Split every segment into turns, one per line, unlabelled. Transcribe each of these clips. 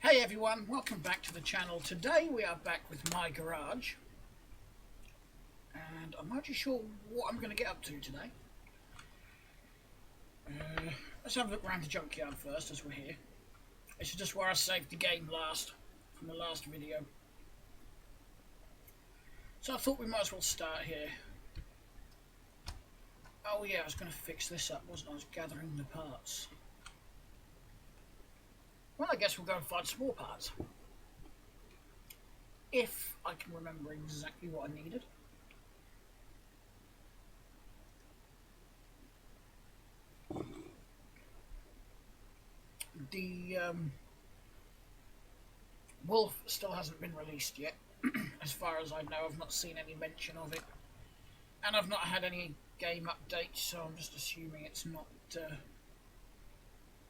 Hey everyone, welcome back to the channel. Today we are back with my garage, and I'm not too sure what I'm going to get up to today. Let's have a look around the junkyard first as we're here. This is just where I saved the game last, from the last video. So I thought we might as well start here. Oh yeah, I was going to fix this up, wasn't I? I was gathering the parts. Well, I guess we'll go and find some more parts. If I can remember exactly what I needed. The Wolf still hasn't been released yet. As far as I know, I've not seen any mention of it. And I've not had any game updates, so I'm just assuming it's not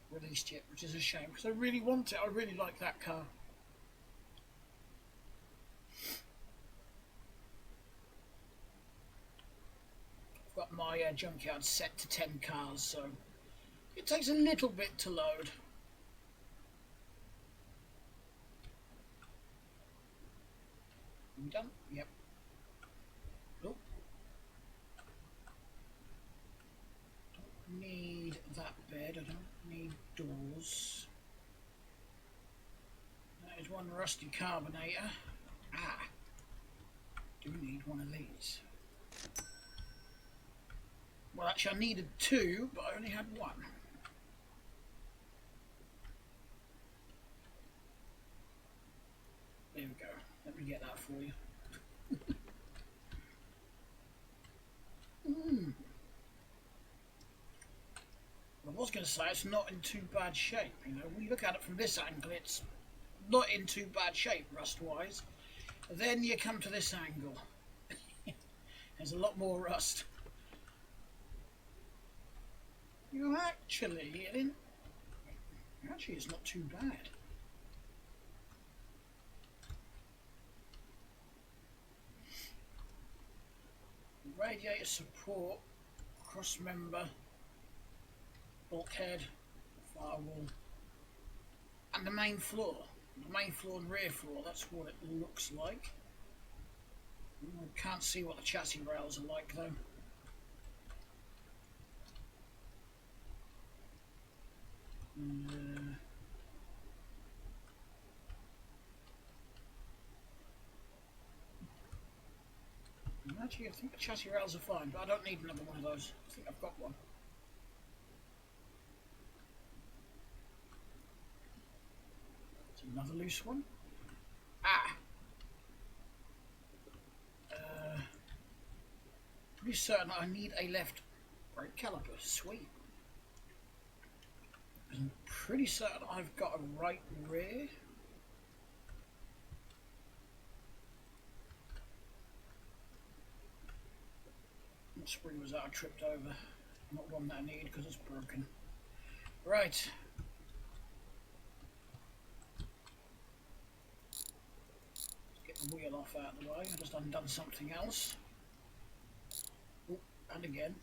released yet, which is a shame, because I really want it. I really like that car. I've got my junkyard set to 10 cars, so it takes a little bit to load. Are we done? Yep. Oh. Don't need that bed. I don't need doors. That is one rusty carbonator. Ah. Do need one of these. Well, actually I needed two, but I only had one. There we go. Let me get that for you. I was going to say it's not in too bad shape. You know, when you look at it from this angle, it's not in too bad shape rust-wise. Then you come to this angle. There's a lot more rust. You know, actually, it's not too bad. Radiator support, cross member, bulkhead, firewall, and the main floor. The main floor and rear floor, that's what it looks like. I can't see what the chassis rails are like though. Actually, I think the chassis rails are fine, but I don't need another one of those. I think I've got one. It's another loose one. Ah! Pretty certain I need a left brake caliper. Sweet. I'm pretty certain I've got a right rear. What spring was that I tripped over? Not one that I need because it's broken. Right. Get the wheel off out of the way. I've just undone something else. Oh, and again.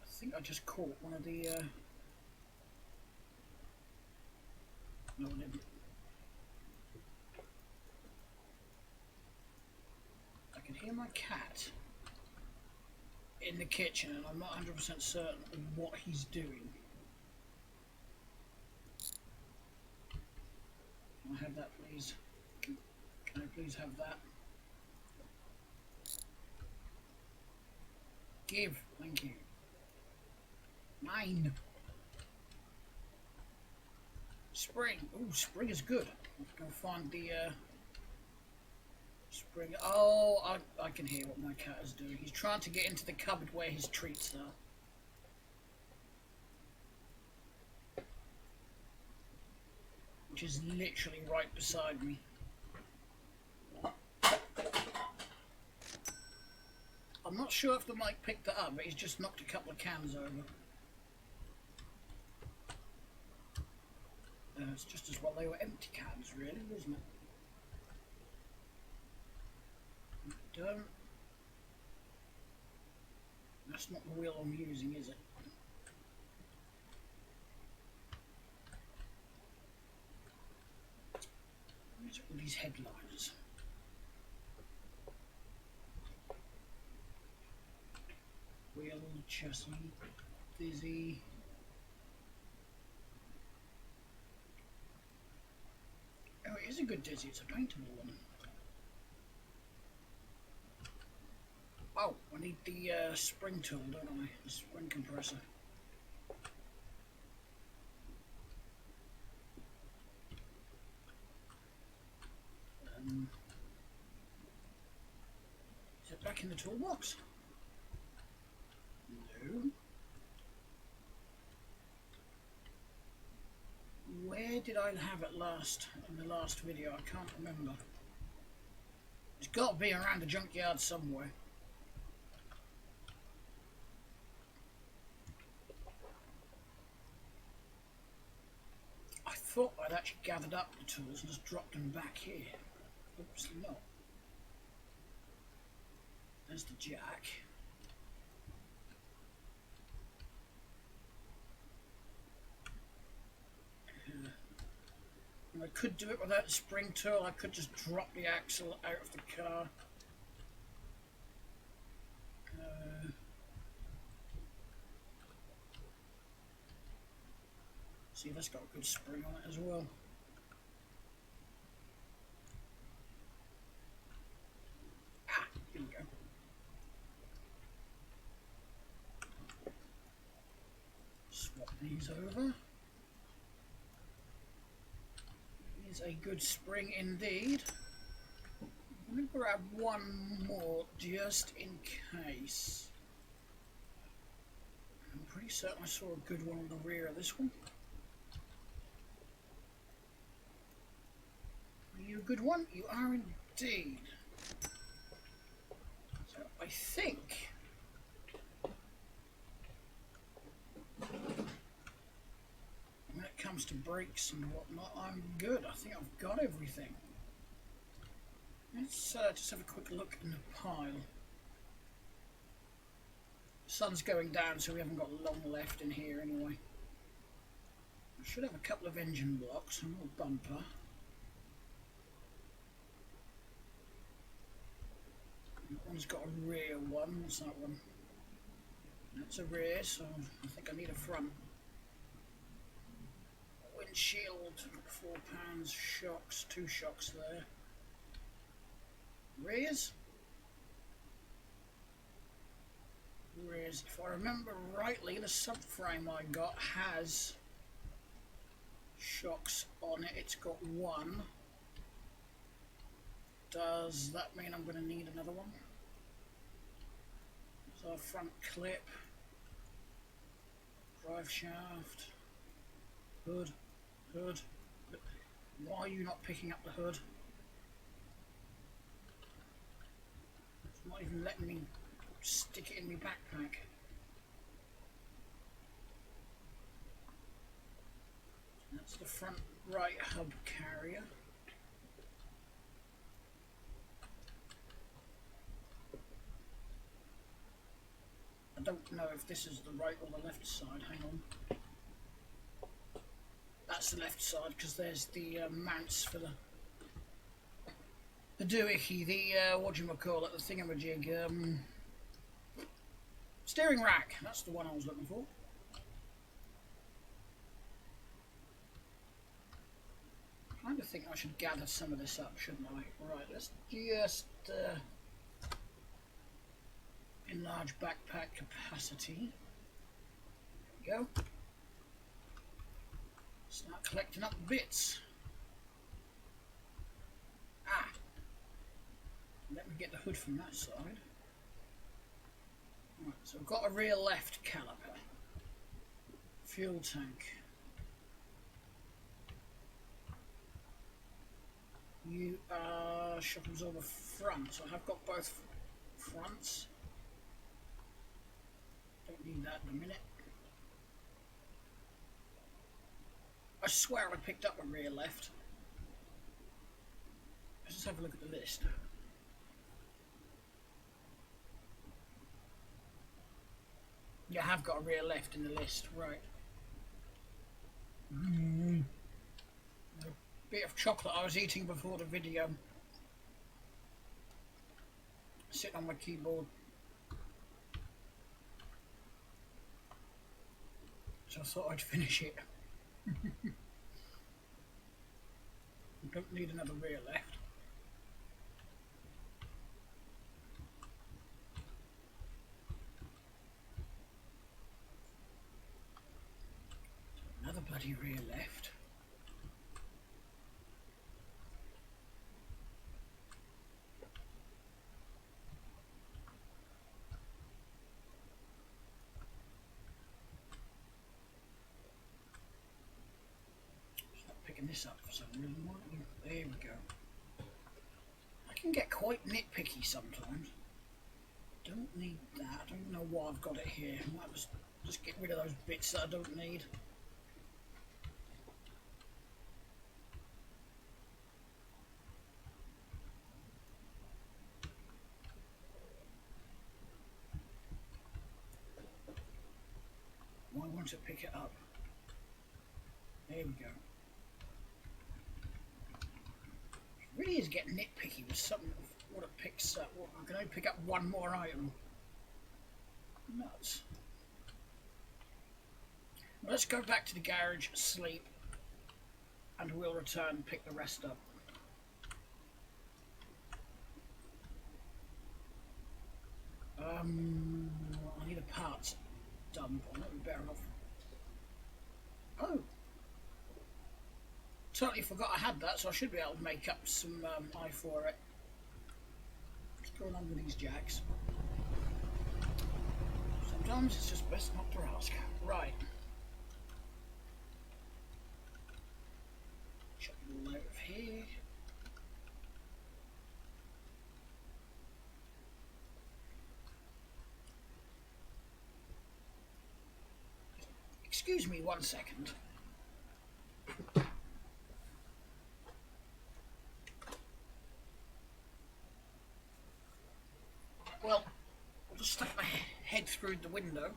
I think I just caught one of the... No, I didn't. I can hear my cat in the kitchen and I'm not 100% certain of what he's doing. Can I have that, please? Can I please have that? Give, thank you. Mine. Spring. Ooh, spring is good. Let's go find the spring. Oh, I can hear what my cat is doing. He's trying to get into the cupboard where his treats are. Which is literally right beside me. I'm not sure if the mic picked that up, but he's just knocked a couple of cans over. It's just as well they were empty cans, really, wasn't it? That's not the wheel I'm using, is it? What's all these headliners? Wheel, chassis, dizzy. Oh, it is a good dizzy. It's a paintable one. Oh, I need the spring tool, don't I? The spring compressor. Is it back in the toolbox? No. Where did I have it last in the last video? I can't remember. It's got to be around the junkyard somewhere. I thought I'd actually gathered up the tools and just dropped them back here. Obviously not. There's the jack. And I could do it without the spring tool. I could just drop the axle out of the car. See, that's got a good spring on it as well. Ah, here we go. Swap these over. Is a good spring indeed. I'm going to grab one more just in case. I'm pretty certain I saw a good one on the rear of this one. Are you a good one? You are indeed. So I think when it comes to brakes and whatnot, I'm good. I think I've got everything. Let's just have a quick look in the pile. The sun's going down, so we haven't got long left in here anyway. We should have a couple of engine blocks, a little bumper. That one's got a rear one. What's that one? That's a rear, so I think I need a front. Windshield, 4 pounds, shocks, 2 shocks there. Rears? Rears. If I remember rightly, the subframe I got has shocks on it. It's got 1. Does that mean I'm going to need another one? So front clip, drive shaft, hood. Why are you not picking up the hood? It's not even letting me stick it in my backpack. That's the front right hub carrier. I don't know if this is the right or the left side. Hang on. That's the left side because there's the mounts for the doohickey, the whatchamacallit, the thingamajig, steering rack. That's the one I was looking for. I kind of think I should gather some of this up, shouldn't I? Right, let's just enlarge backpack capacity. There we go. Start collecting up bits. Ah! Let me get the hood from that side. Right, so I've got a rear left caliper. Fuel tank. You are shock absorber front, so I have got both fronts. Don't need that in a minute. I swear I picked up a rear left. Let's just have a look at the list. You have got a rear left in the list, right. bit of chocolate I was eating before the video. Sitting on my keyboard. So I thought I'd finish it. Don't need another rear left. Another bloody rear left. This up for some reason. There we go. I can get quite nitpicky sometimes. Don't need that. I don't know why I've got it here. I might just get rid of those bits that I don't need. Why won't it pick it up? There we go. Really is getting nitpicky with something of what it picks up. Well, I can only pick up one more item. Nuts. Well, let's go back to the garage, sleep, and we'll return and pick the rest up. I need a parts dump on it. We're better off. Oh! Totally forgot I had that, so I should be able to make up some eye for it. What's going on with these jacks? Sometimes it's just best not to ask. Right. Chuck it all out of here. Excuse me 1 second. Well, I'll just stick my head through the window,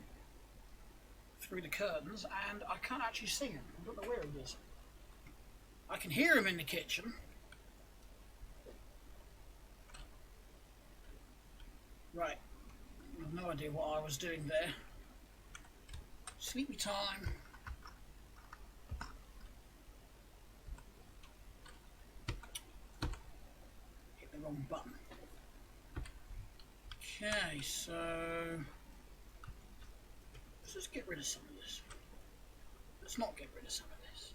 through the curtains, and I can't actually see him. I don't know where he is. I can hear him in the kitchen. Right. I have no idea what I was doing there. Sleepy time. Hit the wrong button. Okay, so let's just get rid of some of this. Let's not get rid of some of this.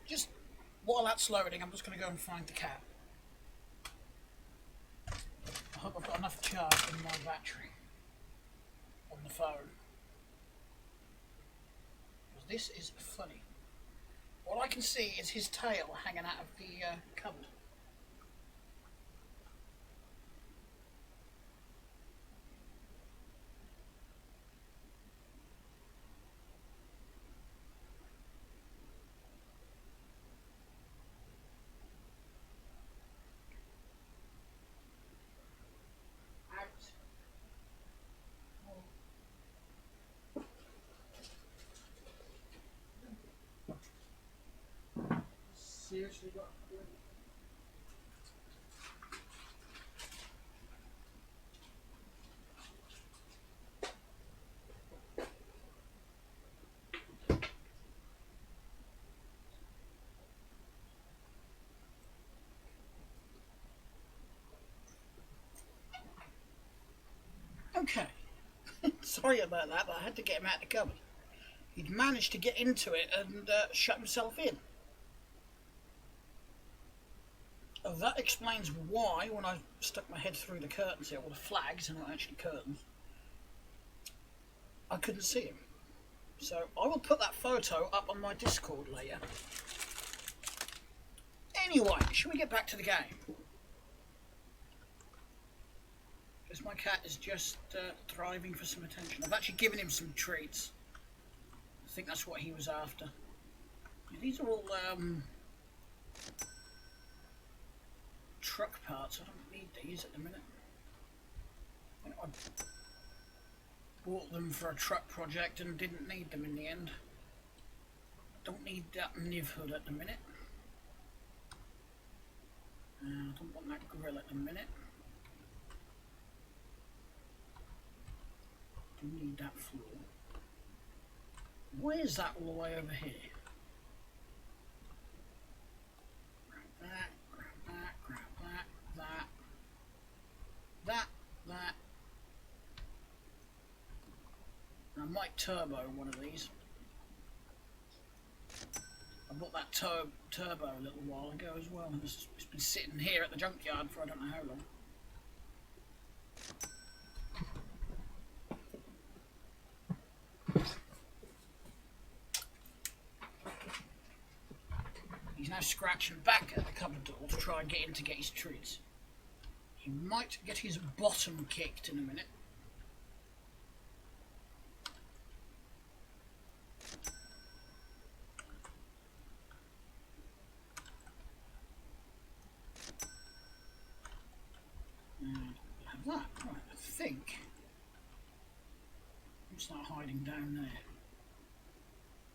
Just while that's loading, I'm just going to go and find the cat. I hope I've got enough charge in my battery on the phone. Because this is funny. All I can see is his tail hanging out of the cupboard. Seriously, what? Okay. Sorry about that, but I had to get him out of the cupboard. He'd managed to get into it and shut himself in. Oh, that explains why, when I stuck my head through the curtains here, or the flags, and not actually curtains, I couldn't see him. So I will put that photo up on my Discord later. Anyway, shall we get back to the game? Because my cat is just thriving for some attention. I've actually given him some treats. I think that's what he was after. These are all truck parts. I don't need these at the minute. I bought them for a truck project and didn't need them in the end. Don't need that niv hood at the minute. I don't want that grill at the minute. Do need that floor. Why is that all the way over here? Grab that, grab that, grab that, that. I might turbo one of these. I bought that turbo a little while ago as well. It's been sitting here at the junkyard for I don't know how long. He's now scratching back at the cupboard door to try and get in to get his treats. He might get his bottom kicked in a minute. Have that. Right, I think. What's that hiding down there?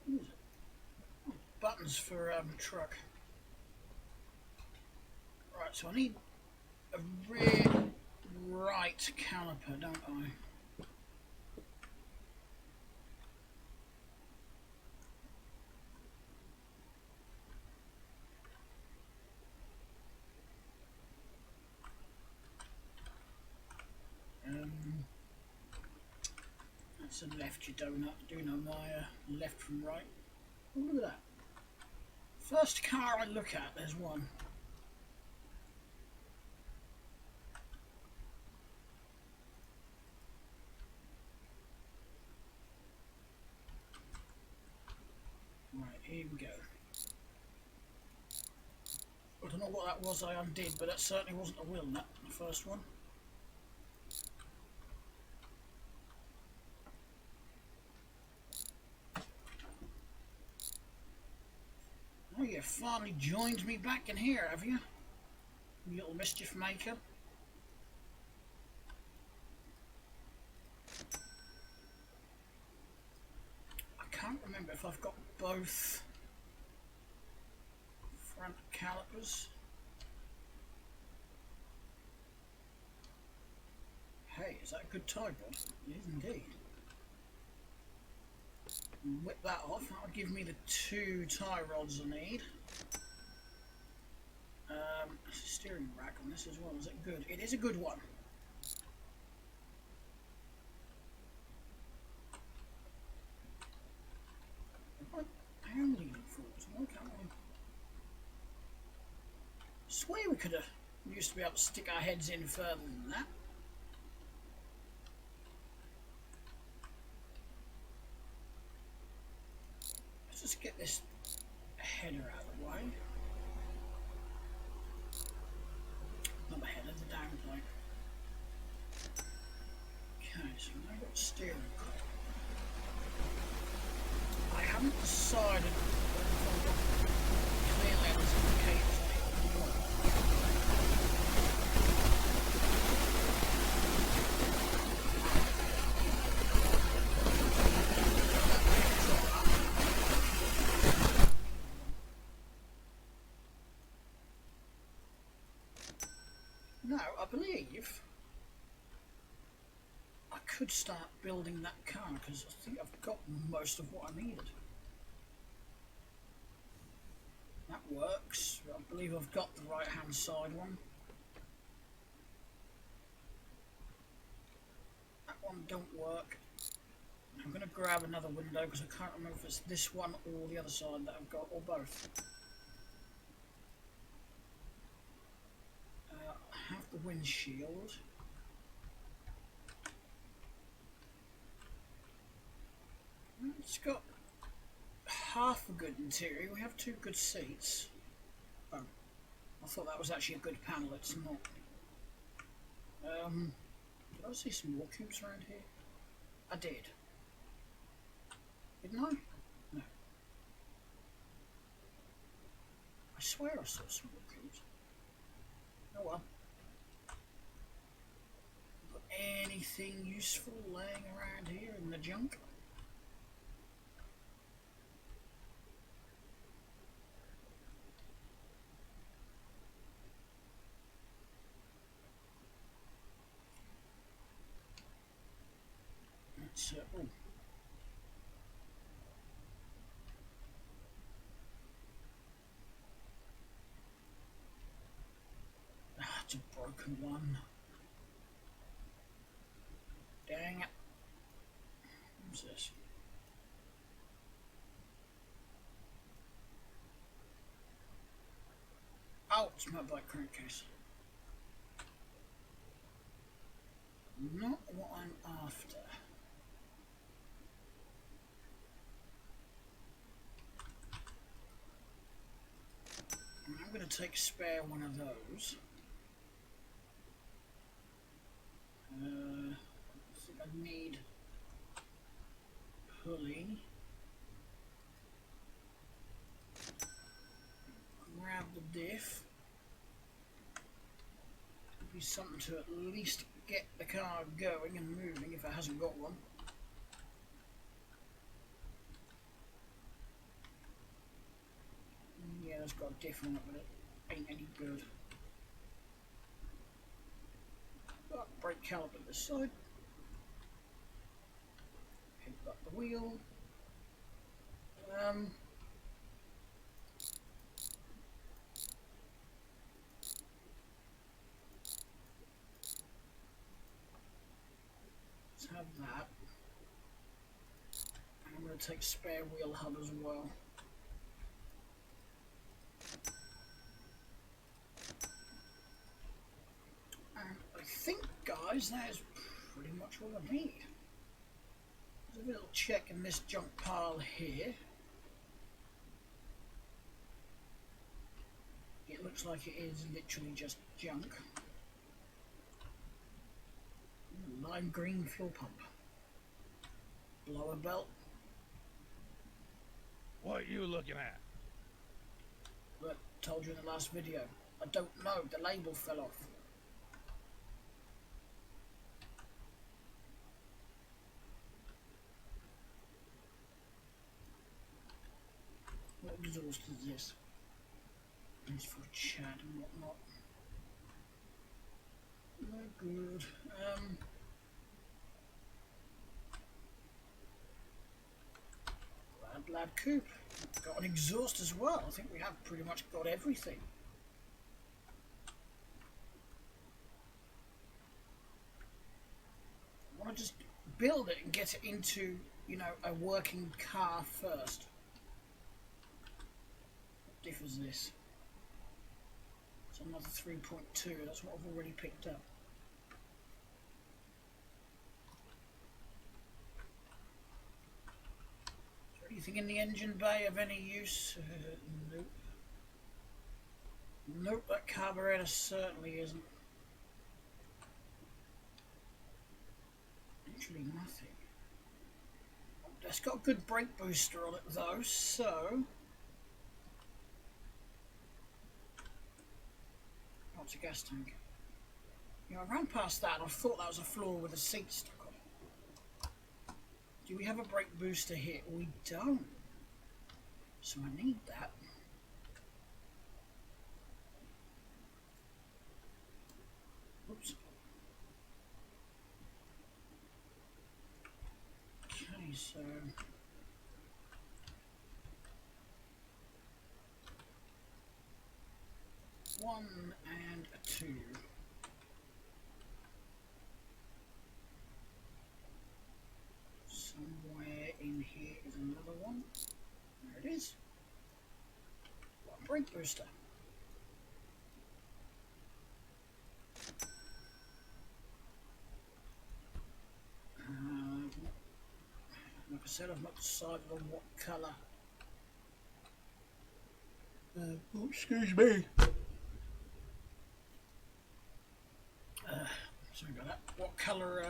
What is it? Oh, buttons for truck. Right, so I need a rear right caliper, don't I? That's a left, you do know my left from right. Oh, look at that. First car I look at, there's one. Right, here we go. I don't know what that was I undid, but that certainly wasn't a wheel nut, the first one. Oh, you finally joined me back in here, have you? You little mischief maker. I can't remember if I've got both front calipers. Hey, is that a good tie rod? It is indeed. Whip that off. That'll give me the 2 tie rods I need. There's a steering rack on this as well. Is it good? It is a good one. I am leaning forwards. Why can't I? Swear we could have used to be able to stick our heads in further than that. Let's just get this header out of the way. Not the header, the down plate. Okay, so now I've got steering column. I haven't decided whether I've got clear lens indicators on it or not. Now, I believe I could start building that car because I think I've got most of what I needed. That works. I believe I've got the right hand side one. That one don't work. I'm going to grab another window because I can't remember if it's this one or the other side that I've got, or both. I have the windshield. It's got half a good interior. We have 2 good seats. Oh, I thought that was actually a good panel. It's not. Did I see some more cubes around here? I did. Didn't I? No. swear I saw some more cubes. Oh well. Got anything useful laying around here in the junk? Let's oh. Ah, it's a broken one. Dang it. What's this? Oh, it's my bike crankcase. Not what I'm after. I'm going to take spare one of those. I think I need pulley. Grab the diff. Be something to at least get the car going and moving if it hasn't got one. Yeah, it's got a diff on it, but it ain't any good. Got brake caliper this side. Pick up the wheel. Let's have that. And I'm going to take spare wheel hub as well. And I think, guys, that is pretty much all I need. There's a little check in this junk pile here. It looks like it is literally just junk. Lime green fuel pump. Blower belt.
What are you looking at?
Look, told you in the last video. I don't know, the label fell off. What exhaust is this? It's for Chad and whatnot. No good. Lab coupe. Got an exhaust as well. I think we have pretty much got everything. I want to just build it and get it into, you know, a working car first. What diff is this? It's another 3.2. That's what I've already picked up. Anything in the engine bay of any use? Nope. Nope, that carburetor certainly isn't. Literally nothing. It's got a good brake booster on it though, so... Oh, it's a gas tank. You know, I ran past that and I thought that was a floor with a seat stuck on. Do we have a brake booster here? We don't. So I need that. Oops. Okay, so... one and a two. Somewhere in here is another one. There it is. One brake booster. Like I said, I've not decided on what colour. Oh, excuse me. Sorry about that. What colour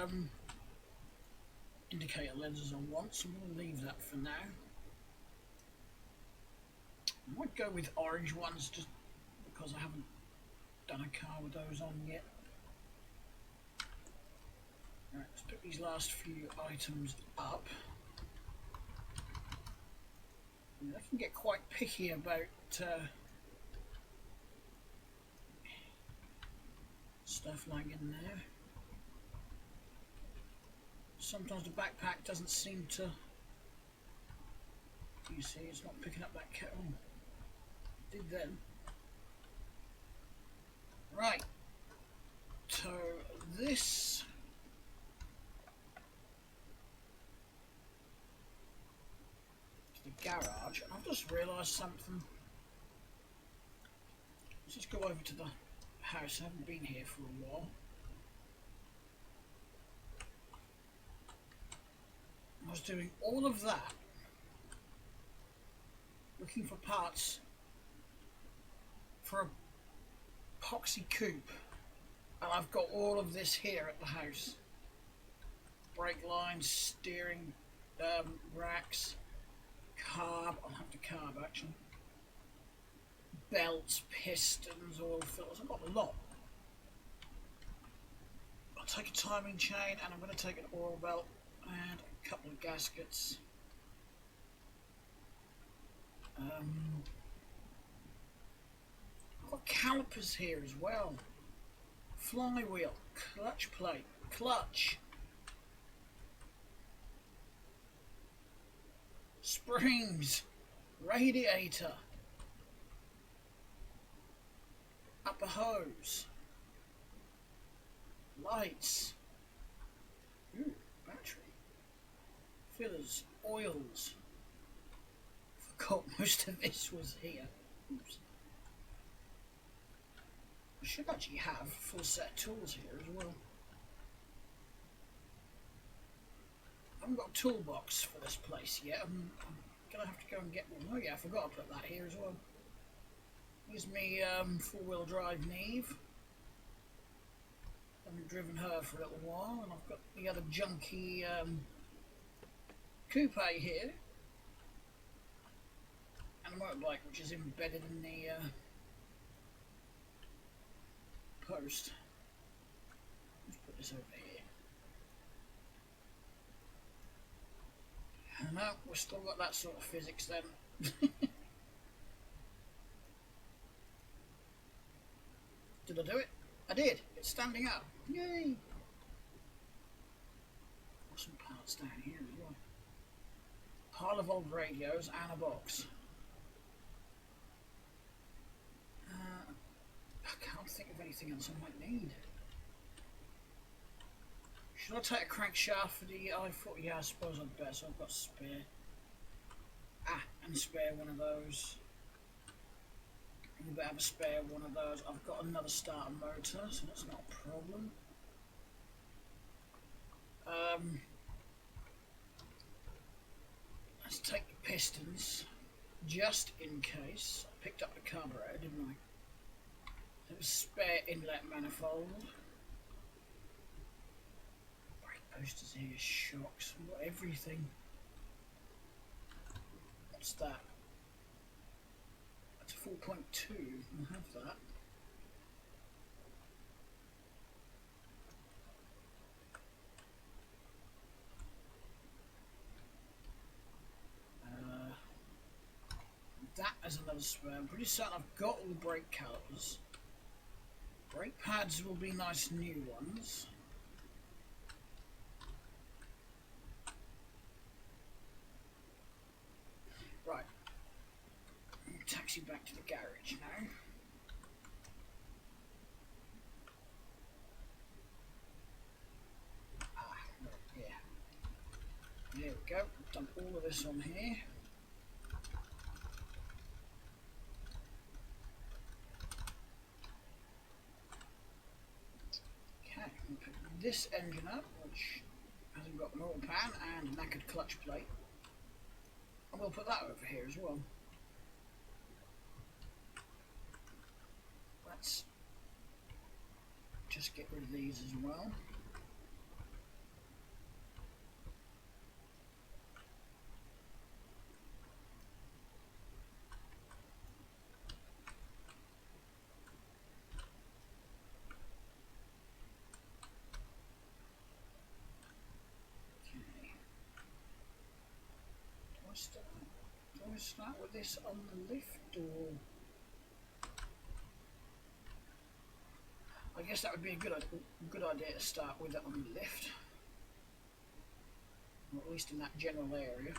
indicator lenses I want, so I'm going to leave that for now. I might go with orange ones just because I haven't done a car with those on yet. Right, let's pick these last few items up. I can get quite picky about stuff like in there. Sometimes the backpack doesn't seem to. You see, it's not picking up that kettle. It did then. Right. So this. The garage, and I've just realised something. Let's just go over to the house. I haven't been here for a while. I was doing all of that, looking for parts for a epoxy coupe, and I've got all of this here at the house. Brake lines, steering racks, carb, I'll have to carb actually, belts, pistons, oil filters, I've got a lot. I'll take a timing chain and I'm going to take an oil belt and a couple of gaskets. I've got calipers here as well, flywheel, clutch plate, clutch, springs, radiator, upper hose, lights, battery, fillers, oils. Forgot most of this was here. Oops. I should actually have a full set of tools here as well. I haven't got a toolbox for this place yet. I'm gonna have to go and get one. Oh yeah, I forgot to put that here as well. Here's me four-wheel drive Neve. Haven't driven her for a little while, and I've got the other junky coupe here, and a motorbike which is embedded in the post. Let's put this over here. No, we've still got that sort of physics then. Did I do it? I did. It's standing up. Yay! Got some parts down here as well. Pile of old radios and a box. I can't think of anything else I might need. Should I take a crankshaft for the i40? Yeah, I suppose I'd better, so I've got a spare. And spare one of those. You better have a spare one of those. I've got another starter motor, so that's not a problem. Let's take the pistons, just in case. I picked up the carburetor, didn't I? There's a spare inlet manifold. Posters here, shocks, we've got everything. What's that? That's a 4.2, we'll have that. That is another spare. I'm pretty certain I've got all the brake calipers. Brake pads will be nice new ones. Right, taxi back to the garage now. Yeah. There we go. I've done all of this on here. Okay, we'll pick this engine up, which hasn't got an oil pan and a knackered clutch plate. And we'll put that over here as well. Let's just get rid of these as well. Do I start with this on the lift, or I guess that would be a good idea to start with it on the lift, or at least in that general area.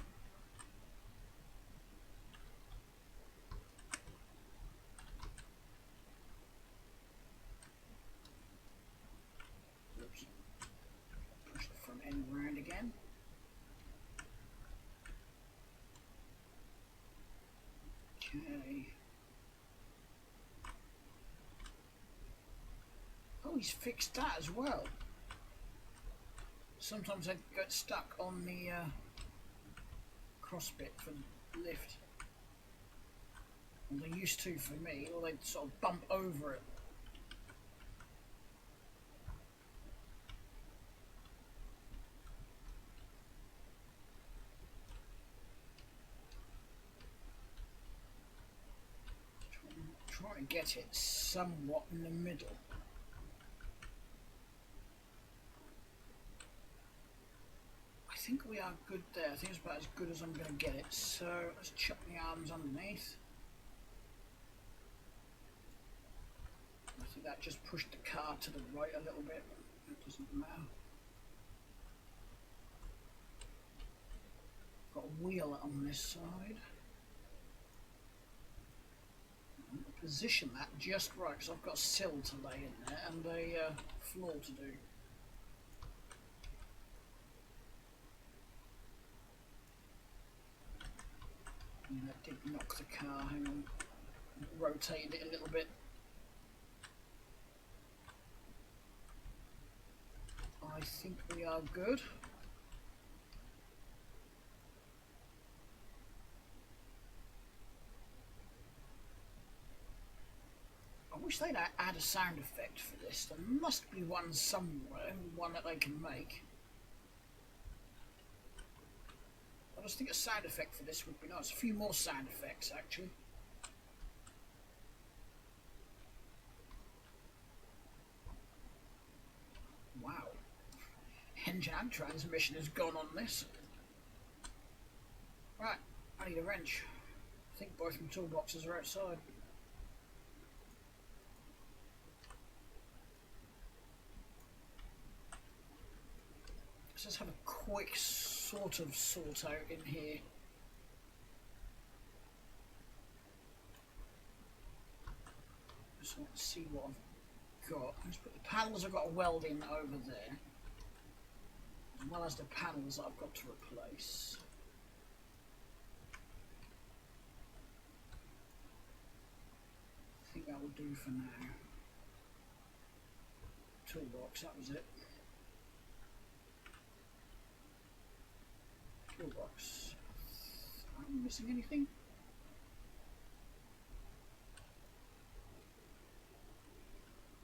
Oops. Push the front end around again. Okay. Oh, he's fixed that as well. Sometimes I get stuck on the cross bit for the lift. And they used to for me, or they'd sort of bump over it. Try to get it somewhat in the middle. I think we are good there. I think it's about as good as I'm going to get it. So let's chuck the arms underneath. I think that just pushed the car to the right a little bit. It doesn't matter. Got a wheel on this side. Position that just right, because I've got a sill to lay in there and a floor to do. And that did knock the car, hang on. Rotated it a little bit. I think we are good. I wish they'd add a sound effect for this. There must be one somewhere, one that they can make. I just think a sound effect for this would be nice. A few more sound effects, actually. Wow. Engine and transmission has gone on this. Right, I need a wrench. I think both my toolboxes are outside. Let's just have a quick sort of sort out in here. Just want to see what I've got. Let's put the panels I've got to weld in over there, as well as the panels that I've got to replace. I think that will do for now. Toolbox, that was it. Toolbox. Am I missing anything?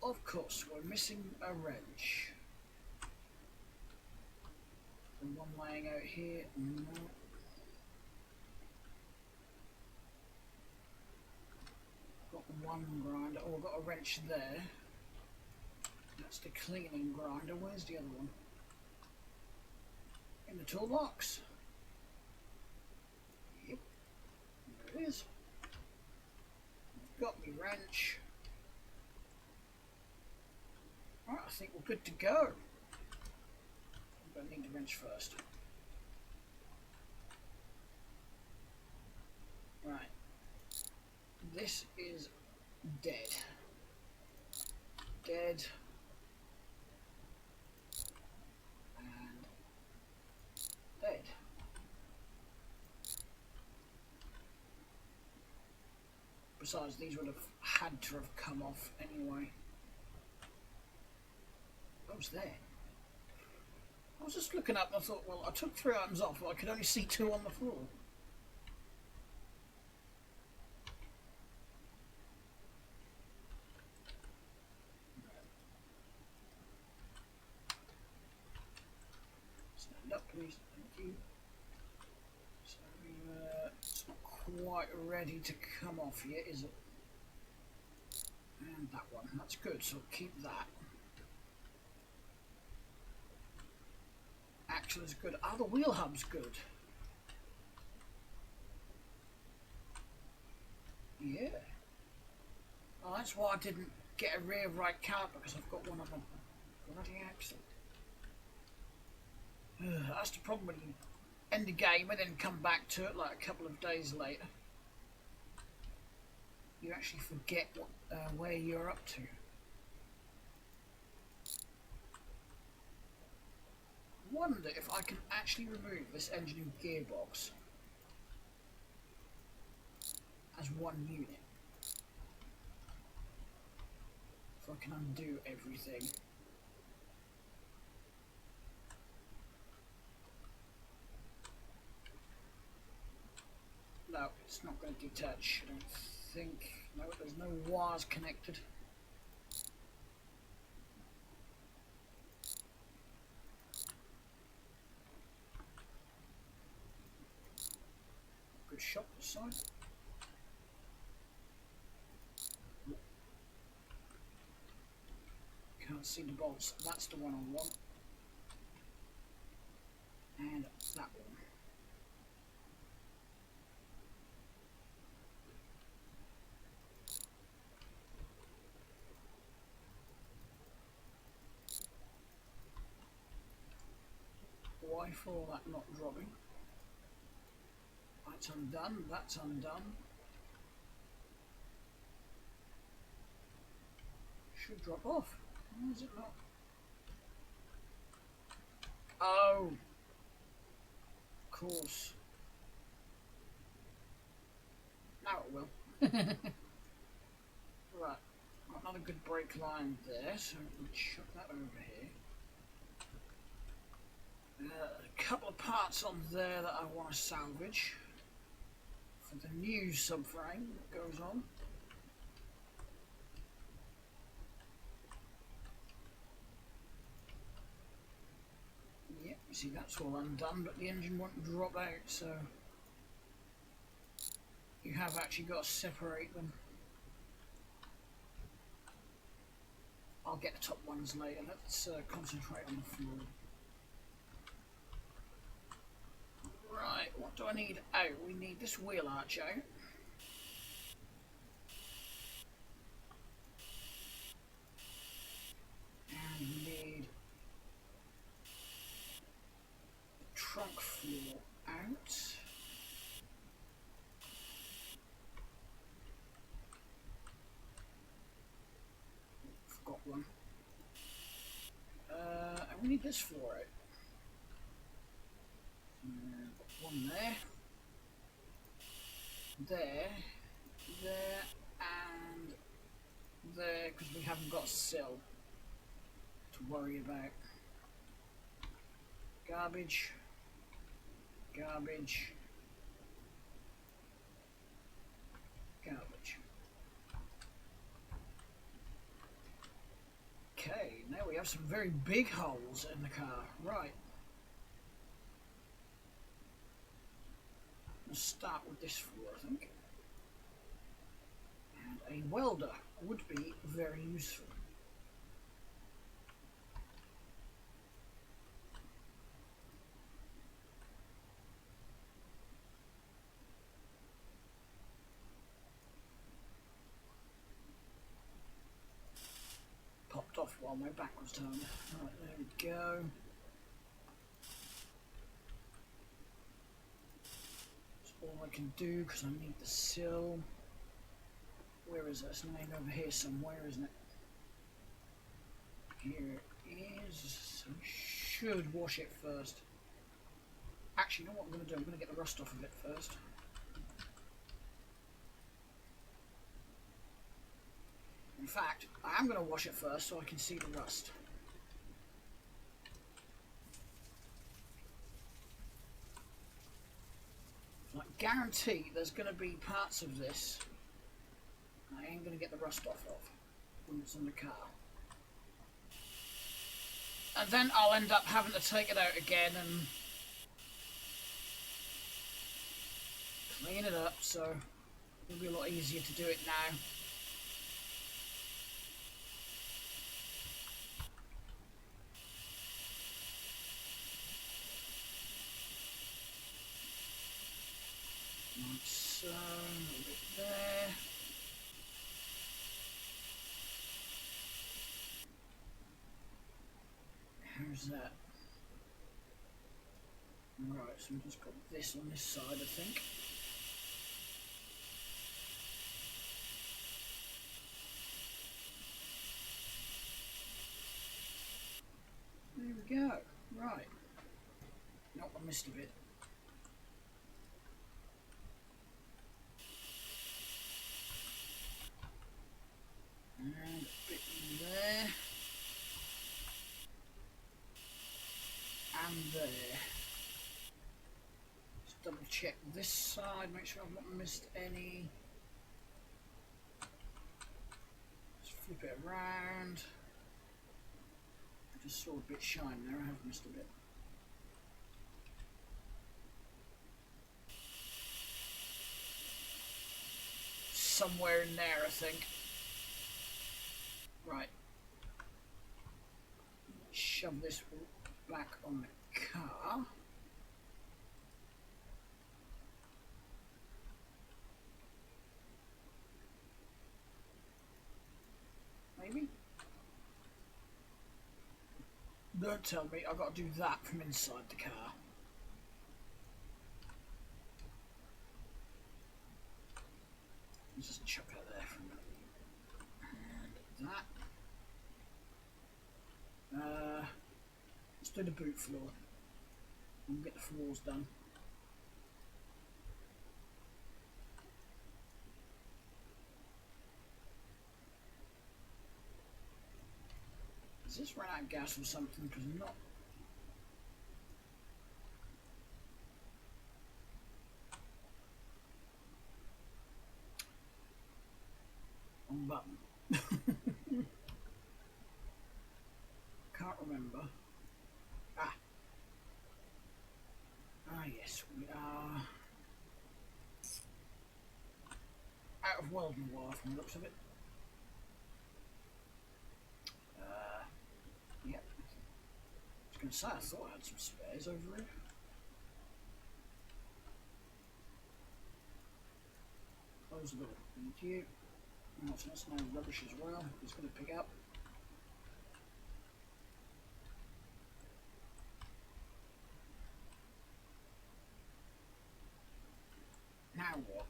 Of course, we're missing a wrench. The one laying out here. No. Got one grinder. Oh, I've got a wrench there. That's the cleaning grinder. Where's the other one? In the toolbox. Yep. There it is. I've got my wrench. Right, I think we're good to go. I'm going to need the wrench first. Right. This is dead. Dead. And dead. Besides, these would have had to have come off anyway. What was there? I was just looking up and I thought, well, I took 3 items off, but I could only see 2 on the floor. Stand up, please. Thank you. So, it's not quite ready to come off yet, is it? And that one. That's good, so keep that. Axle is good. Ah, the wheel hub's good. Yeah. Oh, that's why I didn't get a rear right card, because I've got one of them. Bloody accent. That's the problem when you end the game and then come back to it like a couple of days later. You actually forget where you're up to. Wonder if I can actually remove this engine and gearbox as one unit. If I can undo everything. No, it's not going to detach, I don't think. No, there's no wires connected. Good shot this side. Can't see the bolts. That's the one I want. And that one. Why for that not dropping? That's undone, that's undone. Should drop off. Why is it not? Oh! Of course. Now it will. Right. Got another good brake line there, so we'll chuck that over here. A couple of parts on there that I want to salvage for the new subframe that goes on. Yep, you see that's all undone, but the engine won't drop out, so you have actually got to separate them. I'll get the top ones later. Let's concentrate on the floor. Right, what do I need out? We need this wheel arch out. And we need the trunk floor out. Forgot one. And we need this floor out. One there. There, and there, because we haven't got a sill to worry about. Garbage, garbage, garbage. Okay, now we have some very big holes in the car. Right. We'll start with this floor, I think. And a welder would be very useful. Popped off while my back was turned. Right, there we go. That's all I can do because I need the sill. Where is it? It's laying over here somewhere, isn't it? Here it is. I should wash it first. Actually, you know what I'm going to do? I'm going to get the rust off of it first. In fact, I am going to wash it first so I can see the rust. I guarantee there's going to be parts of this I ain't going to get the rust off of when it's in the car. And then I'll end up having to take it out again and clean it up, so it'll be a lot easier to do it now. So, a bit there. use that. Right, so we've just got this on this side, I think. There we go. Right. Nope, I missed a bit. And a bit there. And there. Just double check this side, make sure I've not missed any. Just flip it around. I just saw a bit shine there, I have missed a bit. Somewhere in there, I think. Right. Shove this back on the car. Maybe? Don't tell me I've got to do that from inside the car. Let's just chuck that there for a minute. And that. Let's do the boot floor. We'll get the floors done. Does this run out of gas or something? Because I'm not. On button. Can't remember. Ah, yes, we are out of welding wire from the looks of it. Yep. I was going to say, I thought I had some spares over here. Close the door. Thank you. Oh, so that's no rubbish as well. It's going to pick up. Now what?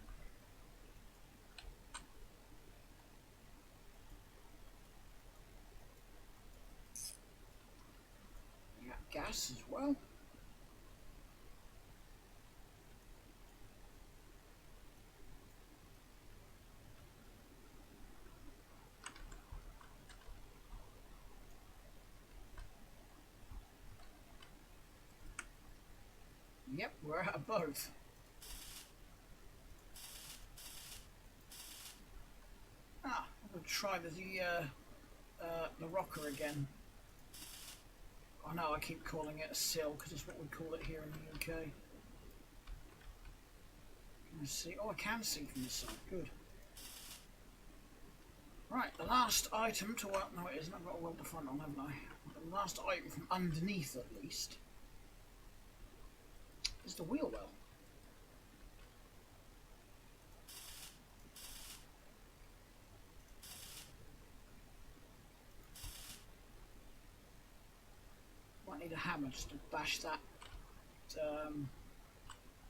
You got gas as well. Yep, we're out of both. I'm going to try the rocker again. I know I keep calling it a sill because it's what we call it here in the UK. Let's see. Oh, I can see from this side. Good. Right, the last item to weld. No, it isn't. I've got to weld the front on, haven't I? The last item from underneath, at least, is the wheel well. Might need a hammer just to bash that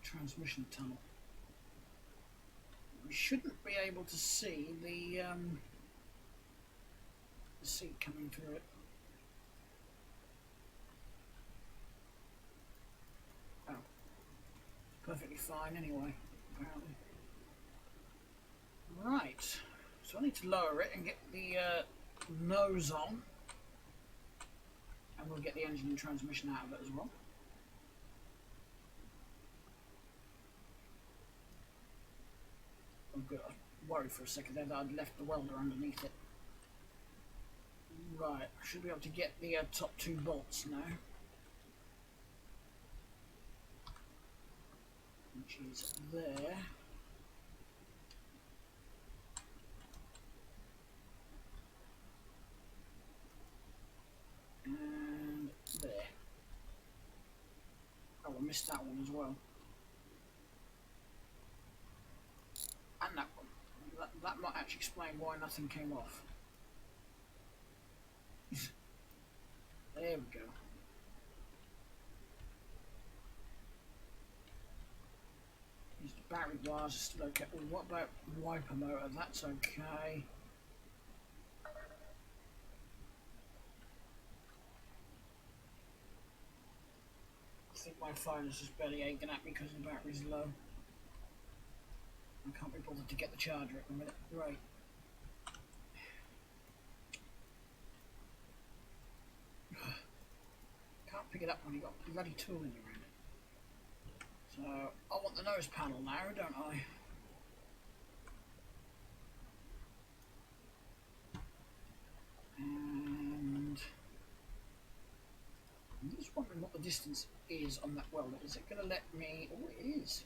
transmission tunnel. We shouldn't be able to see the seat coming through it. Oh, perfectly fine anyway, apparently. Right, so I need to lower it and get the nose on, and we'll get the engine and transmission out of it as well. Oh good, I was worried for a second there that I'd left the welder underneath it. Right, I should be able to get the top two bolts now. Which is there. And there. Oh, I missed that one as well. And that one. That might actually explain why nothing came off. There we go. Battery bars are still okay. Well, what about wiper motor? That's okay. I think my phone is just barely aching at me because the battery's low. I can't be bothered to get the charger at the minute. Right. Can't pick it up when you've got a bloody tool in your hand. So, I want the nose panel now, don't I? And I'm just wondering what the distance is on that welder. Is it going to let me... Oh, it is.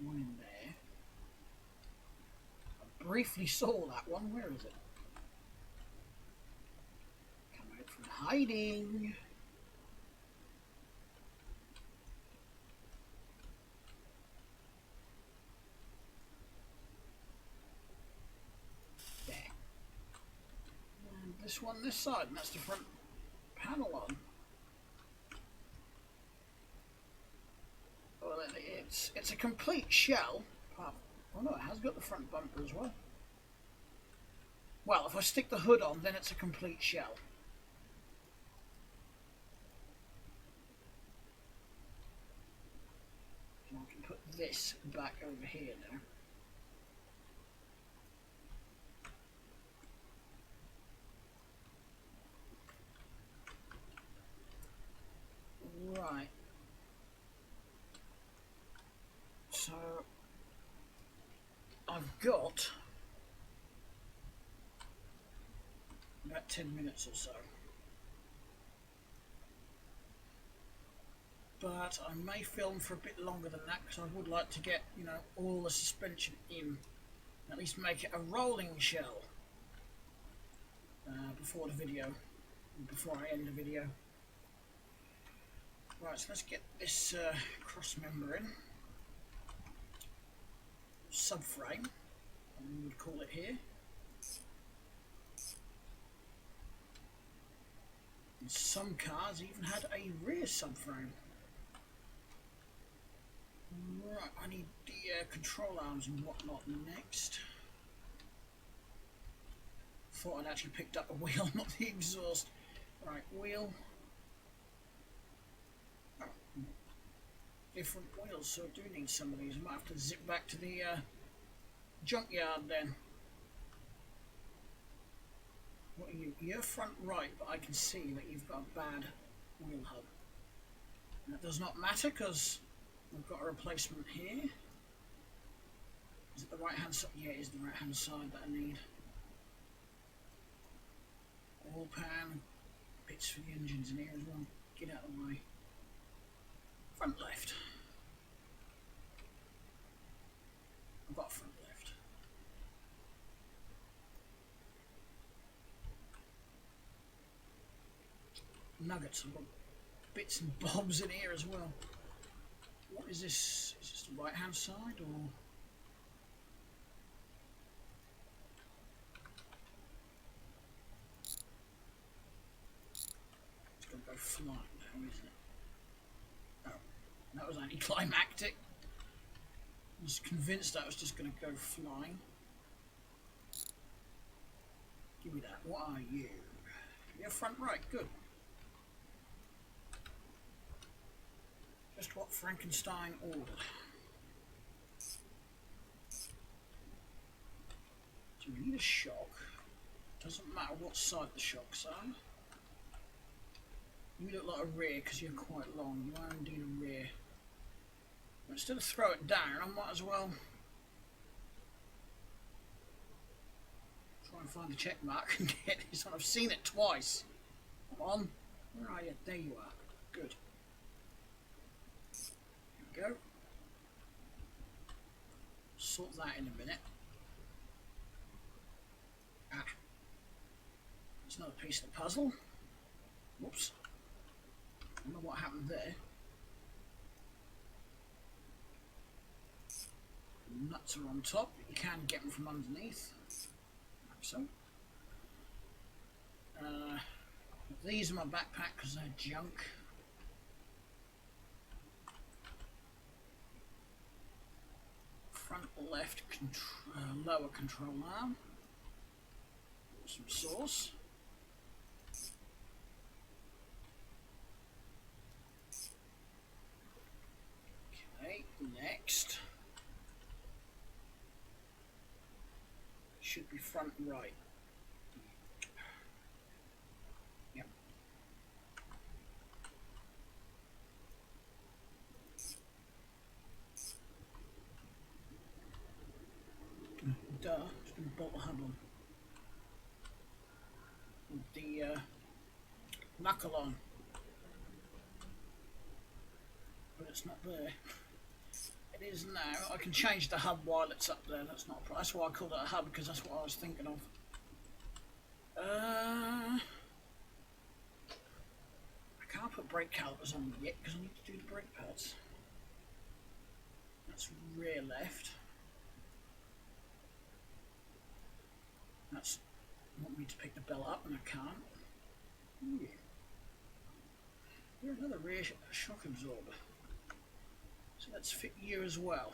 One in there. I briefly saw that one. Where is it? Come out from hiding. There. And this one this side, and that's the front panel on. Well, it's a complete shell. Oh no, it has got the front bumper as well. Well, if I stick the hood on, then it's a complete shell. And I can put this back over here now. Right. So I've got about 10 minutes or so. But I may film for a bit longer than that because I would like to get, you know, all the suspension in. At least make it a rolling shell before the video, before I end the video. Right, so let's get this cross member in. Subframe, we would call it here. And some cars even had a rear subframe. Right, I need the control arms and whatnot next. Thought I'd actually picked up a wheel, not the exhaust. Right, wheel. Oh, different wheels, so I do need some of these. I might have to zip back to the junkyard then. What are you? You're front right, but I can see that you've got a bad wheel hub. And that does not matter because I've got a replacement here. Is it the right hand side? Yeah, it is the right hand side that I need. Oil pan, bits for the engines in here as well. Get out of the way. Front left. I've got front left. Nuggets, I've got bits and bobs in here as well. What is this? Is this the right hand side or? It's going to go flying now, isn't it? Oh, that was anticlimactic. I was convinced that was just going to go flying. Give me that. What are you? You're front right. Good. Just what Frankenstein ordered. Do we need a shock? Doesn't matter what side the shocks are. You look like a rear because you're quite long. You are indeed a rear. But instead of throw it down, I might as well try and find the check mark and get this one. I've seen it twice. Come on. Where are you? There you are. Good. Here we go. Sort that in a minute. Ah. It's another piece of the puzzle. Whoops. I don't know what happened there. Nuts are on top, but you can get them from underneath. Like so. These are my backpack because they're junk. Front left lower control arm. Some sauce. Okay, next. Should be front right. Yep. Duh, just gonna bolt the hub on. With the knuckle on. But it's not there. It is now. I can change the hub while it's up there. That's not a problem. That's why I called it a hub, because that's what I was thinking of. I can't put brake calipers on yet because I need to do the brake pads. That's rear left. That's want me to pick the bell up and I can't. Ooh. Here's another rear shock absorber. So let's fit you as well.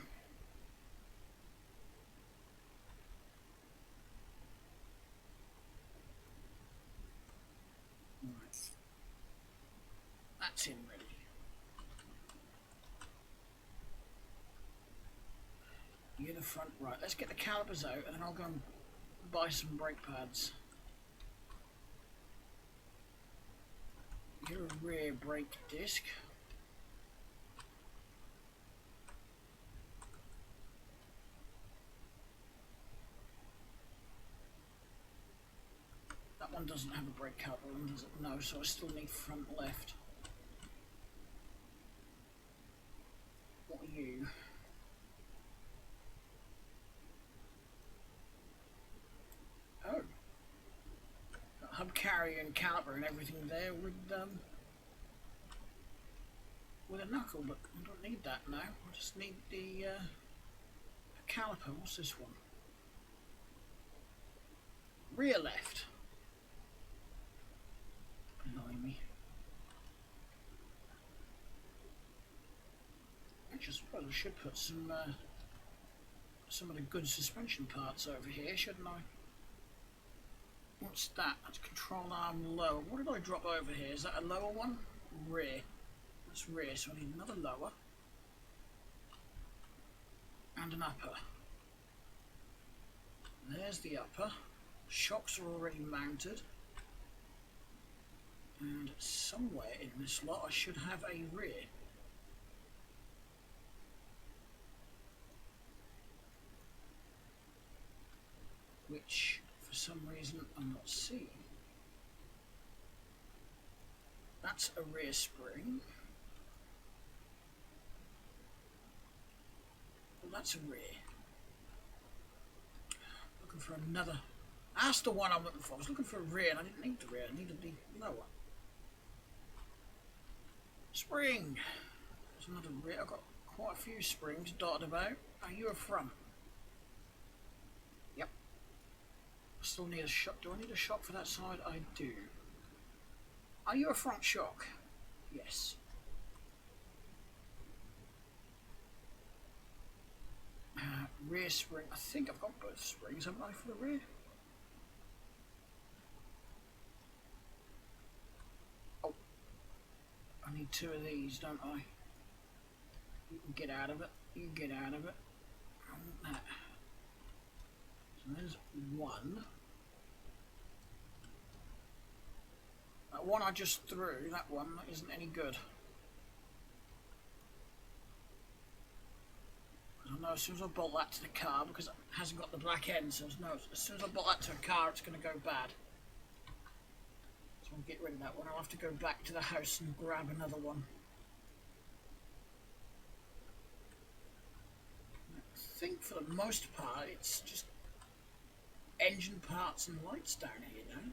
Right. That's in ready. You're the front right. Let's get the calipers out and then I'll go and buy some brake pads. You're a rear brake disc. That one doesn't have a brake caliper on, does it? No, so I still need front left. What are you? Oh. Got hub carrier and caliper and everything there with a knuckle, but I don't need that now. I just need the caliper. What's this one? Rear left. Blimey. I suppose I should put some of the good suspension parts over here, shouldn't I? What's that? That's control arm lower. What did I drop over here? Is that a lower one? Rear. That's rear, so I need another lower. And an upper. There's the upper. Shocks are already mounted. And somewhere in this lot I should have a rear. Which, for some reason, I'm not seeing. That's a rear spring. Well, that's a rear. Looking for another. That's the one I'm looking for. I was looking for a rear and I didn't need the rear. I needed the lower. Spring. There's another rear. I've got quite a few springs dotted about. Are you a front? Yep. I still need a shock. Do I need a shock for that side? I do. Are you a front shock? Yes. Rear spring. I think I've got both springs, haven't I, for the rear? Oh. I need two of these, don't I? You can get out of it. You can get out of it. I want that. So there's one. That one I just threw, that one isn't any good. I know as soon as I bolt that to the car, because it hasn't got the black end, so no, as soon as I bolt that to a car, it's going to go bad. So I'll get rid of that one. I'll have to go back to the house and grab another one. I think for the most part, it's just engine parts and lights down here now.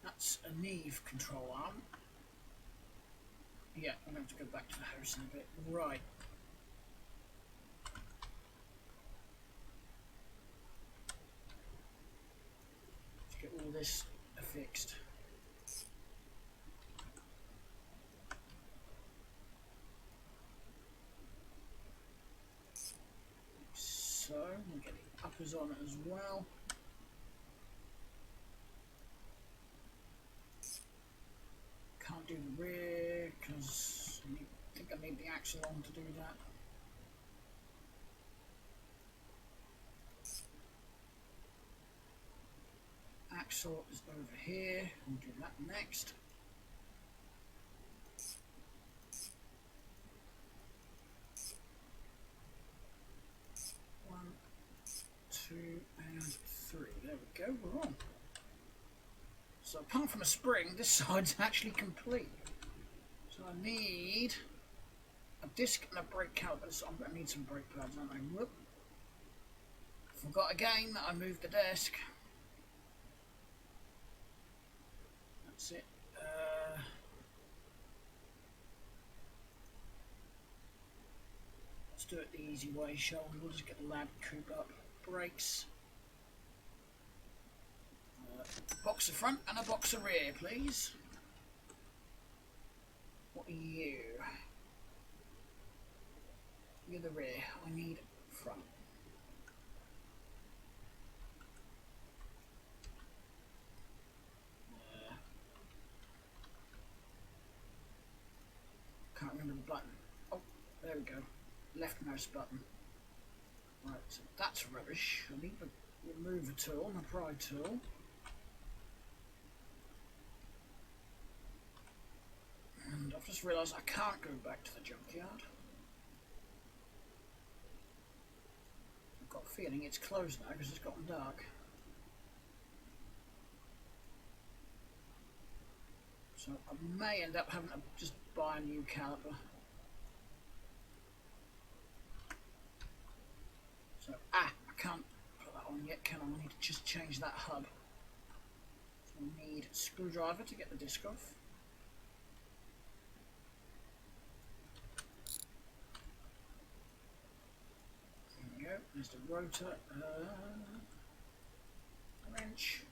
That's a Neve control arm. Yeah, I'm going to have to go back to the house in a bit. Right. this affixed. So we'll get the uppers on it as well. Can't do the rear because I think I need the axle on to do that. Axle is over here. We'll do that next. One, two, and three. There we go. We're on. So apart from a spring, this side's actually complete. So I need a disc and a brake caliper. So I'm going to need some brake pads, aren't I? Whoop. Forgot again that I moved the desk. That's it. Let's do it the easy way, shall we? We'll just get the lab coupe up. Brakes. Boxer front and a boxer rear, please. What are you? You're the rear. I need front. Can't remember the button. Oh, there we go. Left mouse button. Right, so that's rubbish. I need the remover tool, my pry tool. And I've just realised I can't go back to the junkyard. I've got a feeling it's closed now because it's gotten dark. So I may end up having to just buy a new caliper. So, I can't put that on yet, can I? I need to just change that hub. So I need a screwdriver to get the disc off. There we go, there's the rotor. Wrench.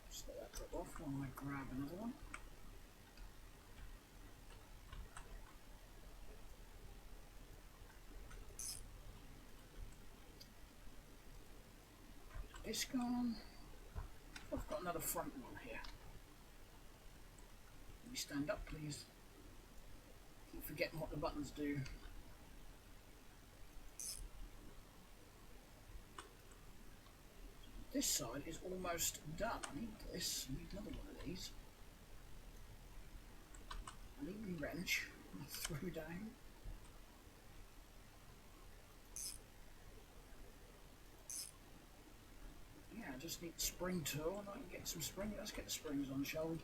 Just let that drop off while I grab another one. Disc on. I've got another front one here. Let me stand up, please. Keep forgetting what the buttons do. This side is almost done. I need this. I need another one of these. I need the wrench. I threw down. Yeah, I just need the spring tool and I can get some spring. Let's get the springs on, shall we?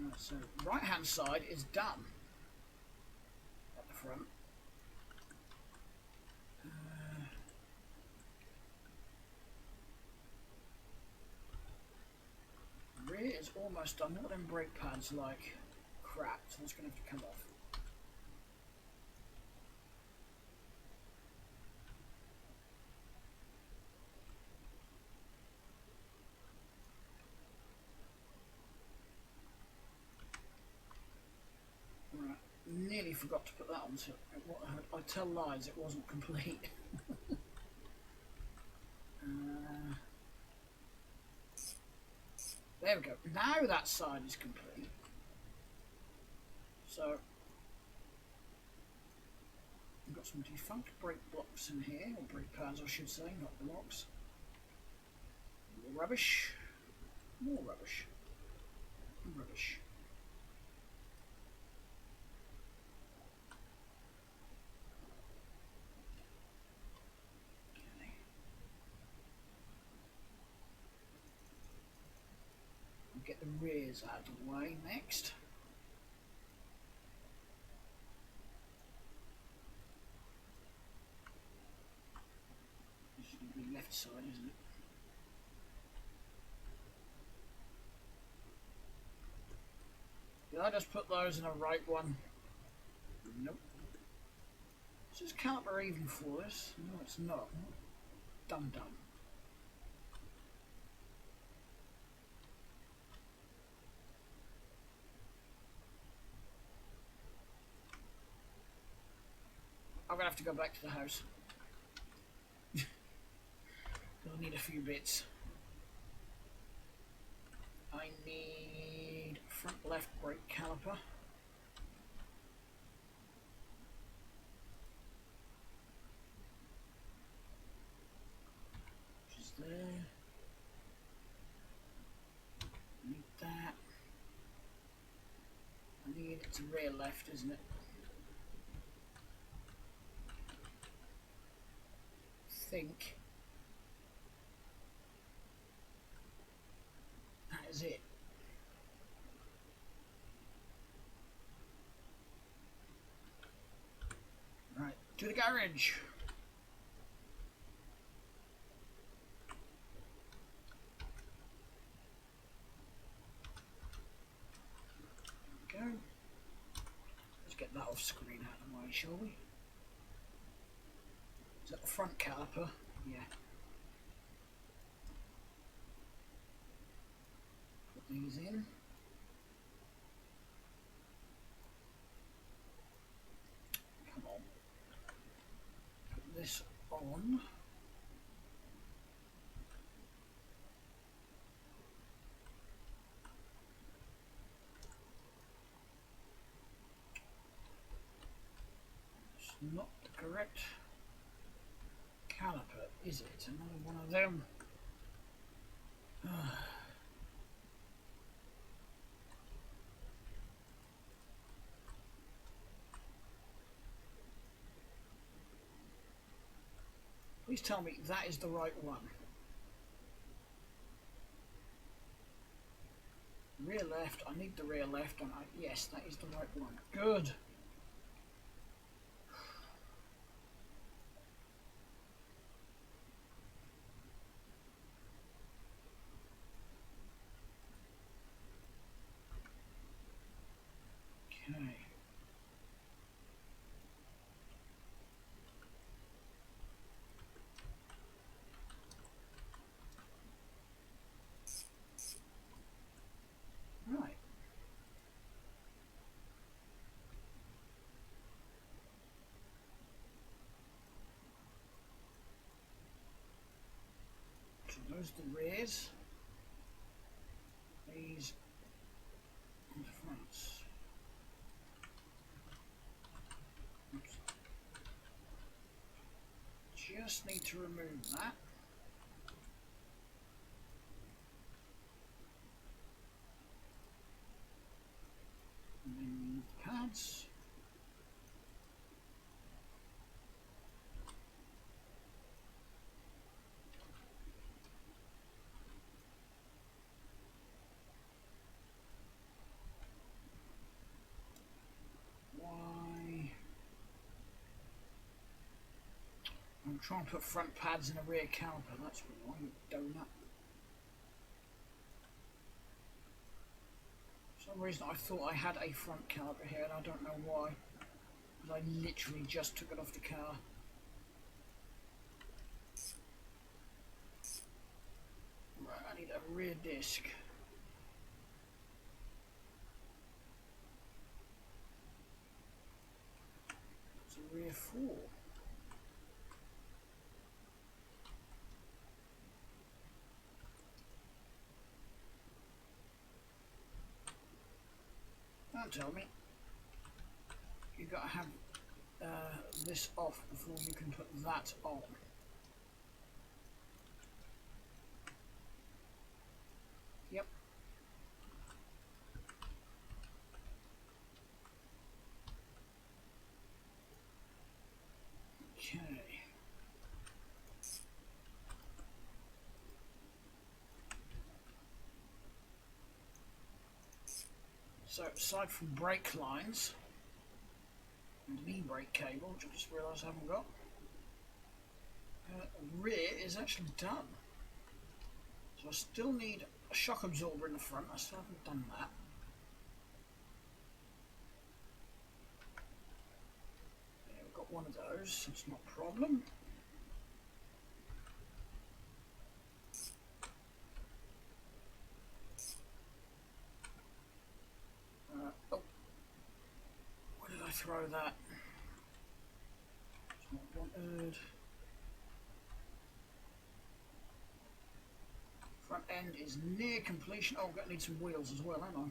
Right, so right hand side is done at the front. Rear is almost done. Look at them brake pads like crap, so that's going to have to come off. Right, nearly forgot to put that on. So I tell lies, it wasn't complete. There we go. Now that side is complete. So we've got some defunct brake blocks in here, or brake pads I should say, not blocks. More rubbish. More rubbish. Rubbish. Okay. We'll get the rears out of the way next. This is going to be left side, isn't it? Did I just put those in a right one? Nope. Is this caliper even for this? No, it's not. Dum dum. I'm gonna have to go back to the house. I'll need a few bits. I need front left brake caliper. Just there. Need that. I need it's rear left, isn't it? Think that is it. Right, to the garage. Go. Let's get that off screen out of the way, shall we? Is that the front caliper? Yeah. Put these in. Come on. Put this on. It's not the correct caliper, is it? Another one of them. Please tell me that is the right one. Rear left, I need the rear left, and yes, that is the right one. Good. Okay. Right. So those are the rears. These are the fronts. Oops. Just need to remove that. And then remove the pads. I'm trying to put front pads in a rear caliper, that's why you donut. For some reason I thought I had a front caliper here and I don't know why. Because I literally just took it off the car. Right, I need a rear disc. It's a rear 4. Don't tell me. You've got to have this off before you can put that on. Yep. Okay. So aside from brake lines and an e-brake cable, which I just realised I haven't got, rear is actually done. So I still need a shock absorber in the front. I still haven't done that. one of those. It's not a problem. Oh, where did I throw that? It's not wanted. Front end is near completion. Oh, I'm going to need some wheels as well, haven't I? I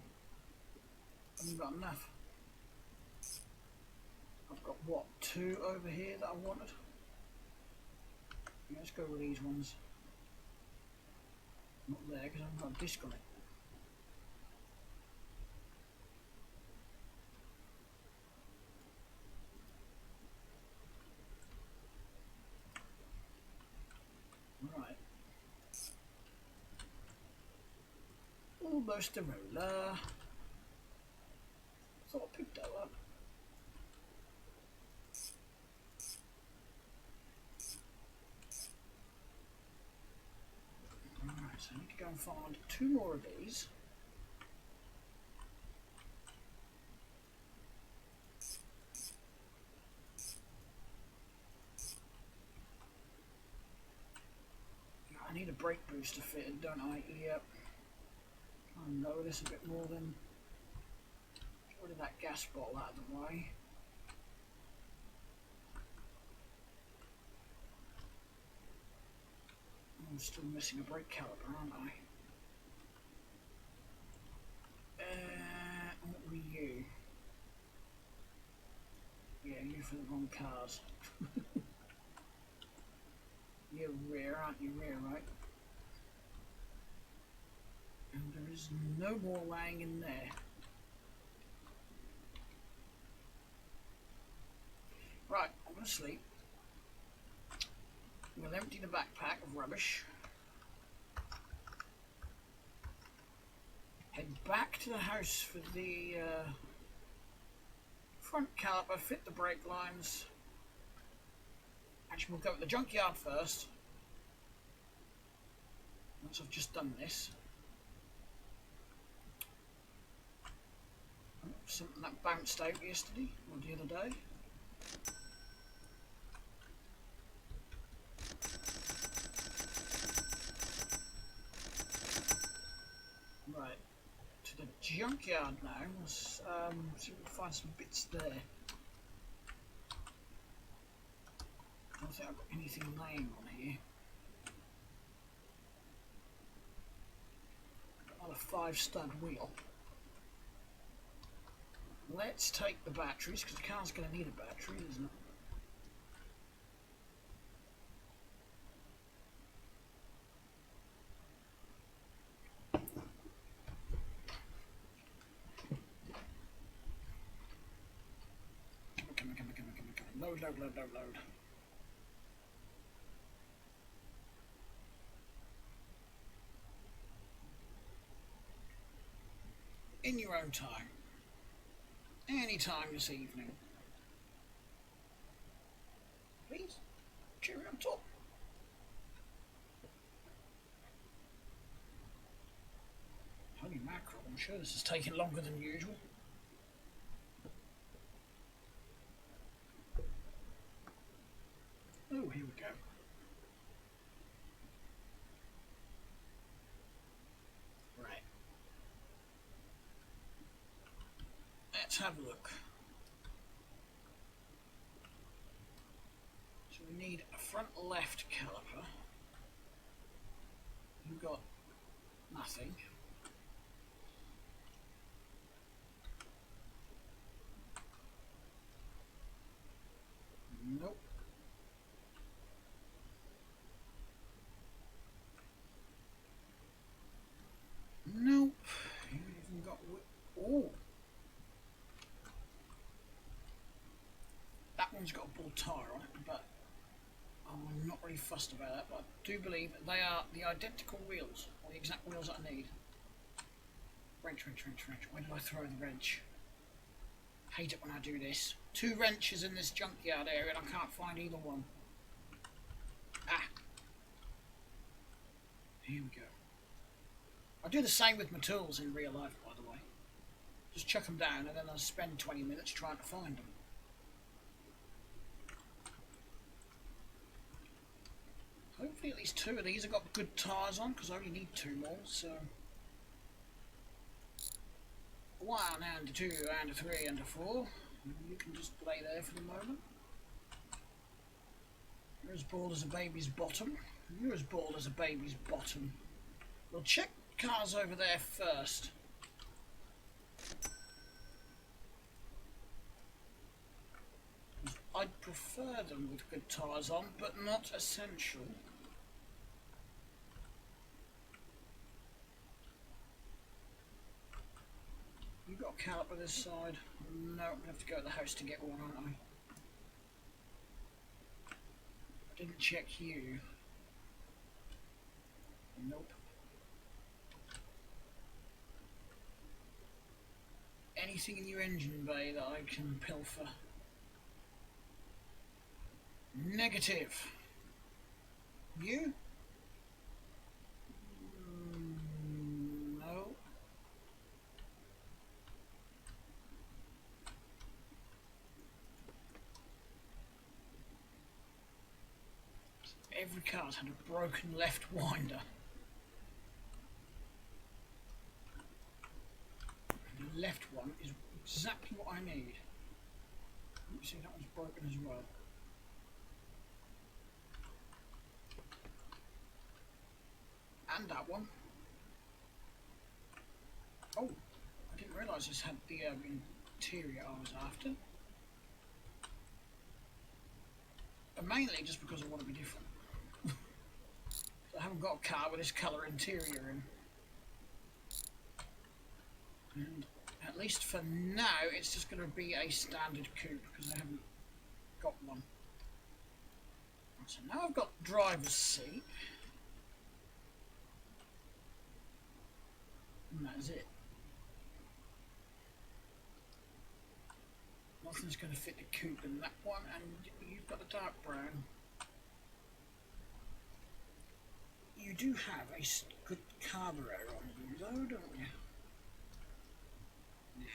haven't got enough. I've got, what, 2 over here that I wanted? Yeah, let's go with these ones. Not there, because I haven't got a disc on it. Right. Almost a roller. Thought I picked that up. Alright, so I need to go and find 2 more of these. I need a brake booster fitted, don't I? Yep. I know this a bit more than... Get rid of that gas bottle out of the way. I'm still missing a brake caliper, aren't I? What were you? Yeah, you for the wrong cars. You're rear, aren't you? Rear, right? And there is no more laying in there. Right, I'm going to sleep. We'll empty the backpack of rubbish. Head back to the house for the front caliper, fit the brake lines. Actually, we'll go to the junkyard first. Once I've just done this. Something that bounced out yesterday or the other day. Right, to the junkyard now. Let's see if we can find some bits there. I don't think I've got anything laying on here. Another 5-stud wheel. Let's take the batteries, because the car's going to need a battery, isn't it? Load, load, load, load, load. In your own time. Any time this evening. Please, cherry on top. Holy mackerel, I'm sure this is taking longer than usual. Oh, here we go. Right. Let's have a look. So we need a front left caliper. You've got nothing. Nope. Nope. You even got... Oh! That one's got a ball tyre on it, but I'm not really fussed about that, but I do believe they are the identical wheels, or the exact wheels that I need. Wrench, wrench, wrench, wrench. Where did I throw the wrench? Hate it when I do this. 2 wrenches in this junkyard area and I can't find either one. Ah. Here we go. I do the same with my tools in real life, by the way. Just chuck them down and then I spend 20 minutes trying to find them. least 2 of these have got good tyres on, because I only need 2 more, so... 1 and a 2 and a 3 and a 4. You can just lay there for the moment. You're as bald as a baby's bottom. You're as bald as a baby's bottom. We'll check cars over there first. I'd prefer them with good tyres on, but not essential. You got a caliper this side? No, I have to go to the house to get one, aren't I? I didn't check you. Nope. Anything in your engine bay that I can pilfer? Negative. You? No. Every car's had a broken left winder. The left one is exactly what I need. You see that one's broken as well. And that one. Oh, I didn't realise this had the interior I was after. But mainly just because I want to be different. I haven't got a car with this colour interior in. And at least for now, it's just going to be a standard coupe because I haven't got one. So now I've got driver's seat. And that's it. Nothing's going to fit the coupe in that one, and you've got the dark brown. You do have a good carburetor on you though, don't you? Nah.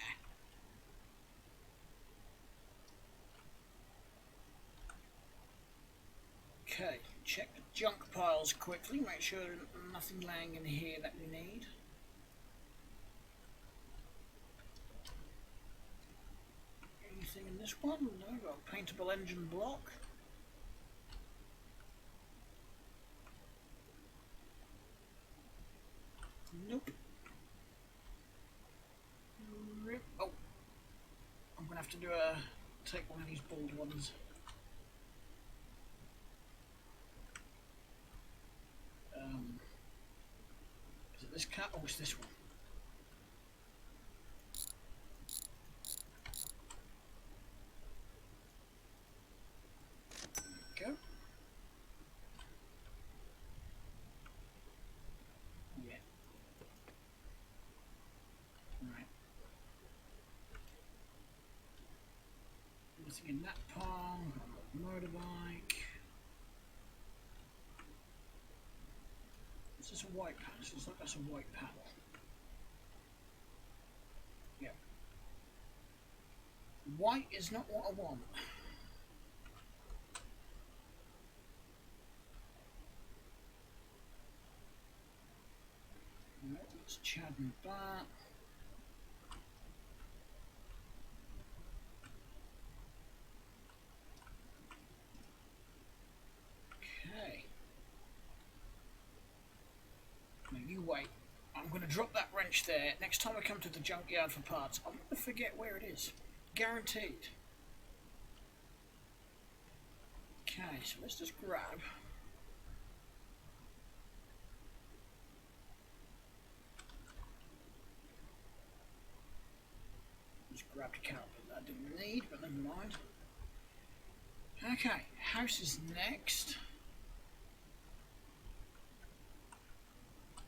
Okay, check the junk piles quickly, make sure there's nothing laying in here that we need. Anything in this one? No, got a paintable engine block. Nope. Oh, I'm gonna have to take one of these bald ones. Is it this cat? Oh, it's this one. There we go. Yeah. Right. Nothing in that pile. Motorbike. Is this a white panel? It looks like that's a white panel. Yeah. White is not what I want. No, let's Chad and that. Okay. Now you wait. I'm going to drop that wrench there. Next time I come to the junkyard for parts, I'm going to forget where it is. Guaranteed. Okay, so let's just grab. Just grabbed a caliper that I didn't need, but never mind. Okay, house is next.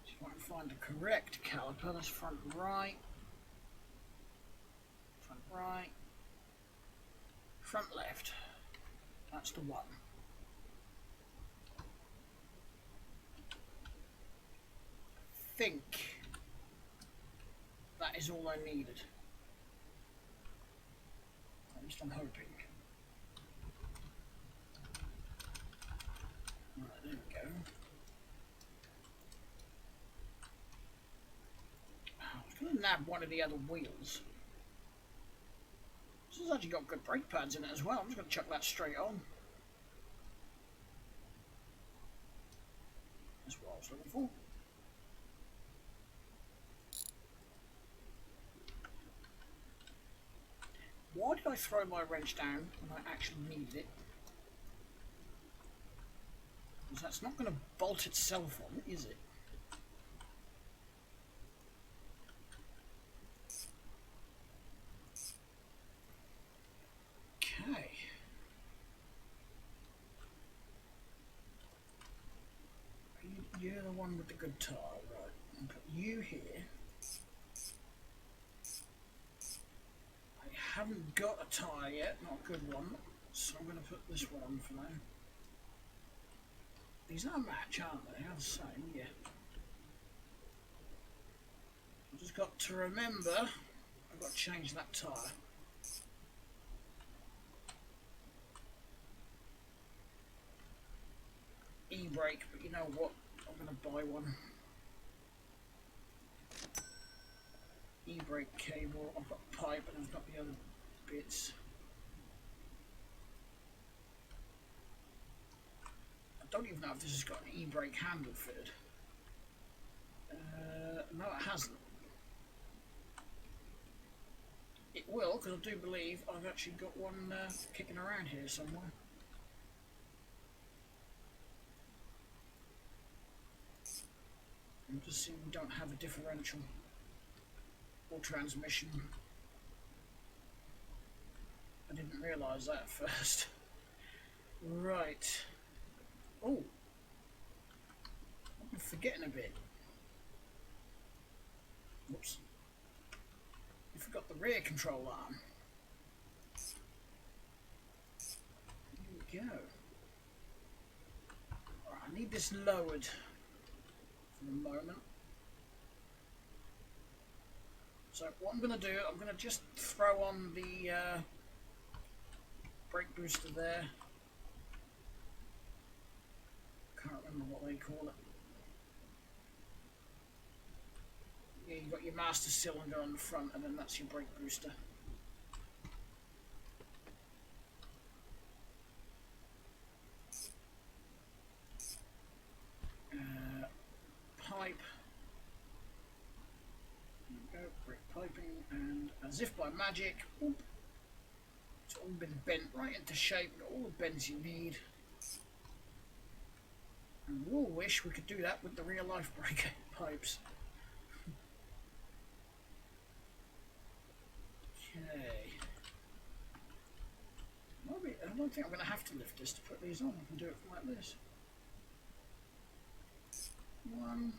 So I can find the correct caliper. That's front right. Front right. Front left. That's the one. I think that is all I needed. At least I'm hoping. Right, there we go. nab one of the other wheels. This has actually got good brake pads in it as well. I'm just going to chuck that straight on. That's what I was looking for. Why did I throw my wrench down when I actually needed it? Because that's not going to bolt itself on, is it? Okay. You're the one with the good tire, right? I'll put you here. I haven't got a tyre yet, not a good one, so I'm going to put this one on for now. These are a match, aren't they? They're the same, yeah. I've just got to remember, I've got to change that tyre. E-brake, but you know what? I'm going to buy one. E-brake cable, I've got pipe and I've got the other bits. I don't even know if this has got an e-brake handle fitted. No, it hasn't. It will, because I do believe I've actually got one kicking around here somewhere. I'm just seeing we don't have a differential or transmission. I didn't realise that at first. Right. Oh, I'm forgetting a bit. Whoops. I forgot the rear control arm. Here we go. Right, I need this lowered for the moment. So what I'm going to do, I'm going to just throw on the brake booster there. Can't remember what they call it. Yeah, you've got your master cylinder on the front, and then that's your brake booster. Pipe. There we go, brake piping, and as if by magic, whoop, it's all been bent right into shape, got all the bends you need. And we'll wish we could do that with the real life brake pipes. Okay. Maybe, I don't think I'm going to have to lift this to put these on. I can do it like this. 1.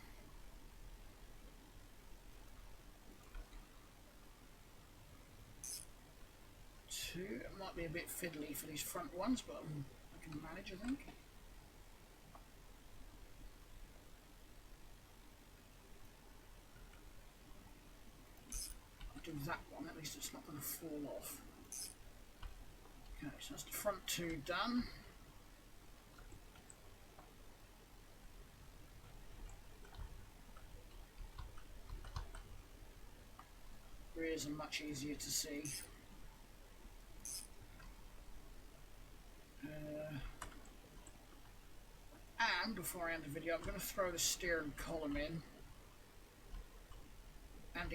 2. It might be a bit fiddly for these front ones, but I can manage, I think. I'll do that one, at least it's not going to fall off. Okay, so that's the front 2 done. Rears are much easier to see. And before I end the video, I'm going to throw the steering column in. And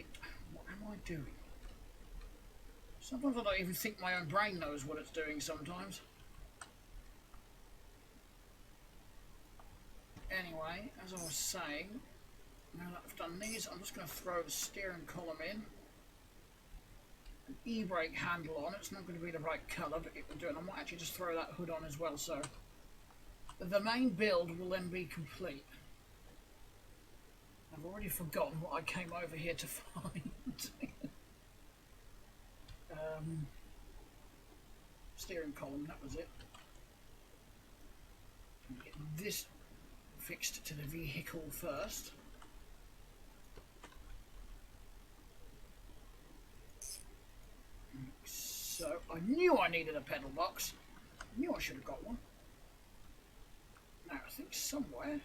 what am I doing? Sometimes I don't even think my own brain knows what it's doing sometimes. Anyway, as I was saying, now that I've done these, I'm just going to throw the steering column in. An e-brake handle on. It's not going to be the right colour, but it will do it. I might actually just throw that hood on as well, so the main build will then be complete. I've already forgotten what I came over here to find. Steering column, that was it. Get this fixed to the vehicle first. So I knew I needed a pedal box. I knew I should have got one. Now I think somewhere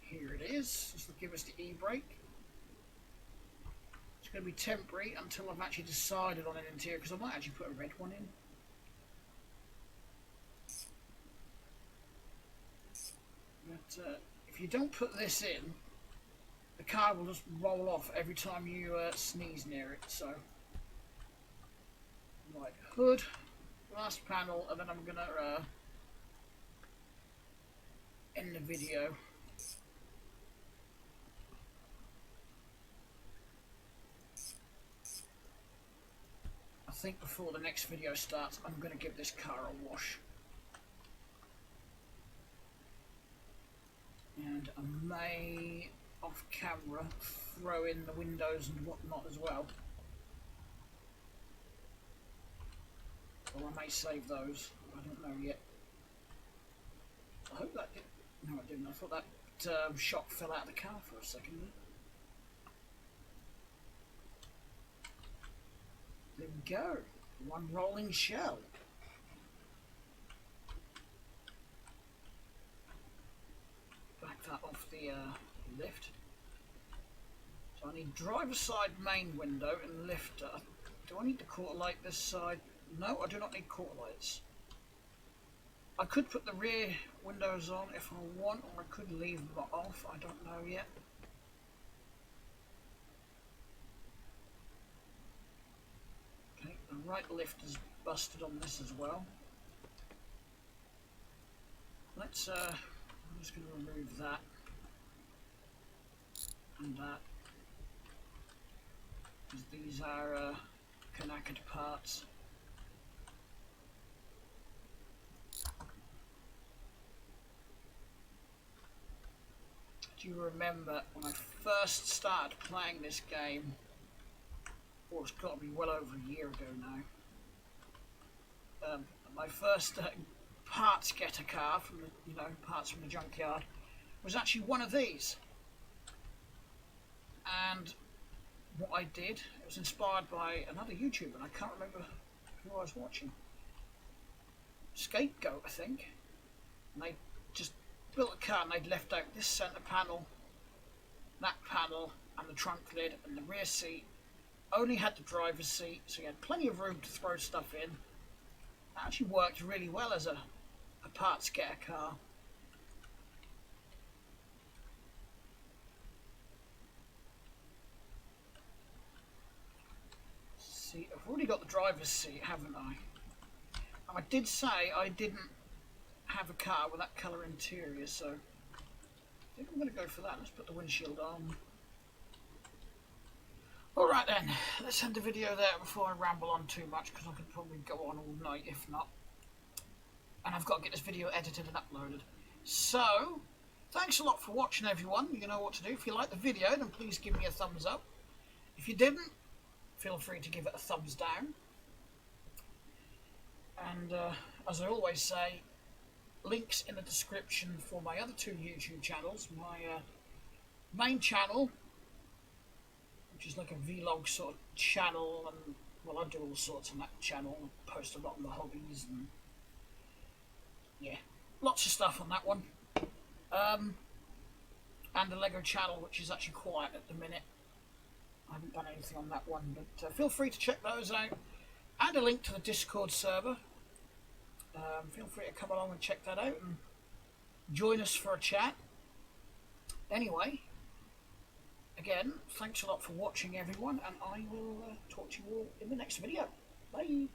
here it is. This will give us the e-brake. going to be temporary until I've actually decided on an interior, because I might actually put a red one in. But if you don't put this in, the car will just roll off every time you sneeze near it. So, right, hood, last panel, and then I'm going to end the video. I think before the next video starts, I'm going to give this car a wash. And I may, off camera, throw in the windows and whatnot as well. Or I may save those. I don't know yet. I hope that did. No, I didn't. I thought that shock fell out of the car for a second. There we go. One rolling shell. Back that off the lift. So I need driver's side main window and lifter. Do I need the quarter light this side? No, I do not need quarter lights. I could put the rear windows on if I want, or I could leave them off. I don't know yet. Okay, the right lift is busted on this as well. Let's I'm just going to remove that and that, because these are knackered parts. Do you remember when I first started playing this game? Oh, it's got to be well over a year ago now. My first parts getter car from the, parts from the junkyard was actually one of these. And what I did, it was inspired by another YouTuber, and I can't remember who I was watching. Scapegoat, I think. And they just built a car and they'd left out this centre panel, that panel, and the trunk lid, and the rear seat. Only had the driver's seat, so you had plenty of room to throw stuff in. It actually worked really well as a parts getter car. See, I've already got the driver's seat, haven't I? And I did say I didn't have a car with that colour interior, so I think I'm going to go for that. Let's put the windshield on. Alright then, let's end the video there before I ramble on too much, because I could probably go on all night if not. And I've got to get this video edited and uploaded. So, thanks a lot for watching everyone. You know what to do. If you liked the video, then please give me a thumbs up. If you didn't, feel free to give it a thumbs down. And as I always say, links in the description for my other two YouTube channels. My main channel, which is like a vlog sort of channel, and well, I do all sorts on that channel. I post a lot of my hobbies and yeah, lots of stuff on that one. And the Lego channel, which is actually quiet at the minute. I haven't done anything on that one, but feel free to check those out. And a link to the Discord server. Feel free to come along and check that out and join us for a chat. Anyway, again, thanks a lot for watching everyone, and I will talk to you all in the next video. Bye!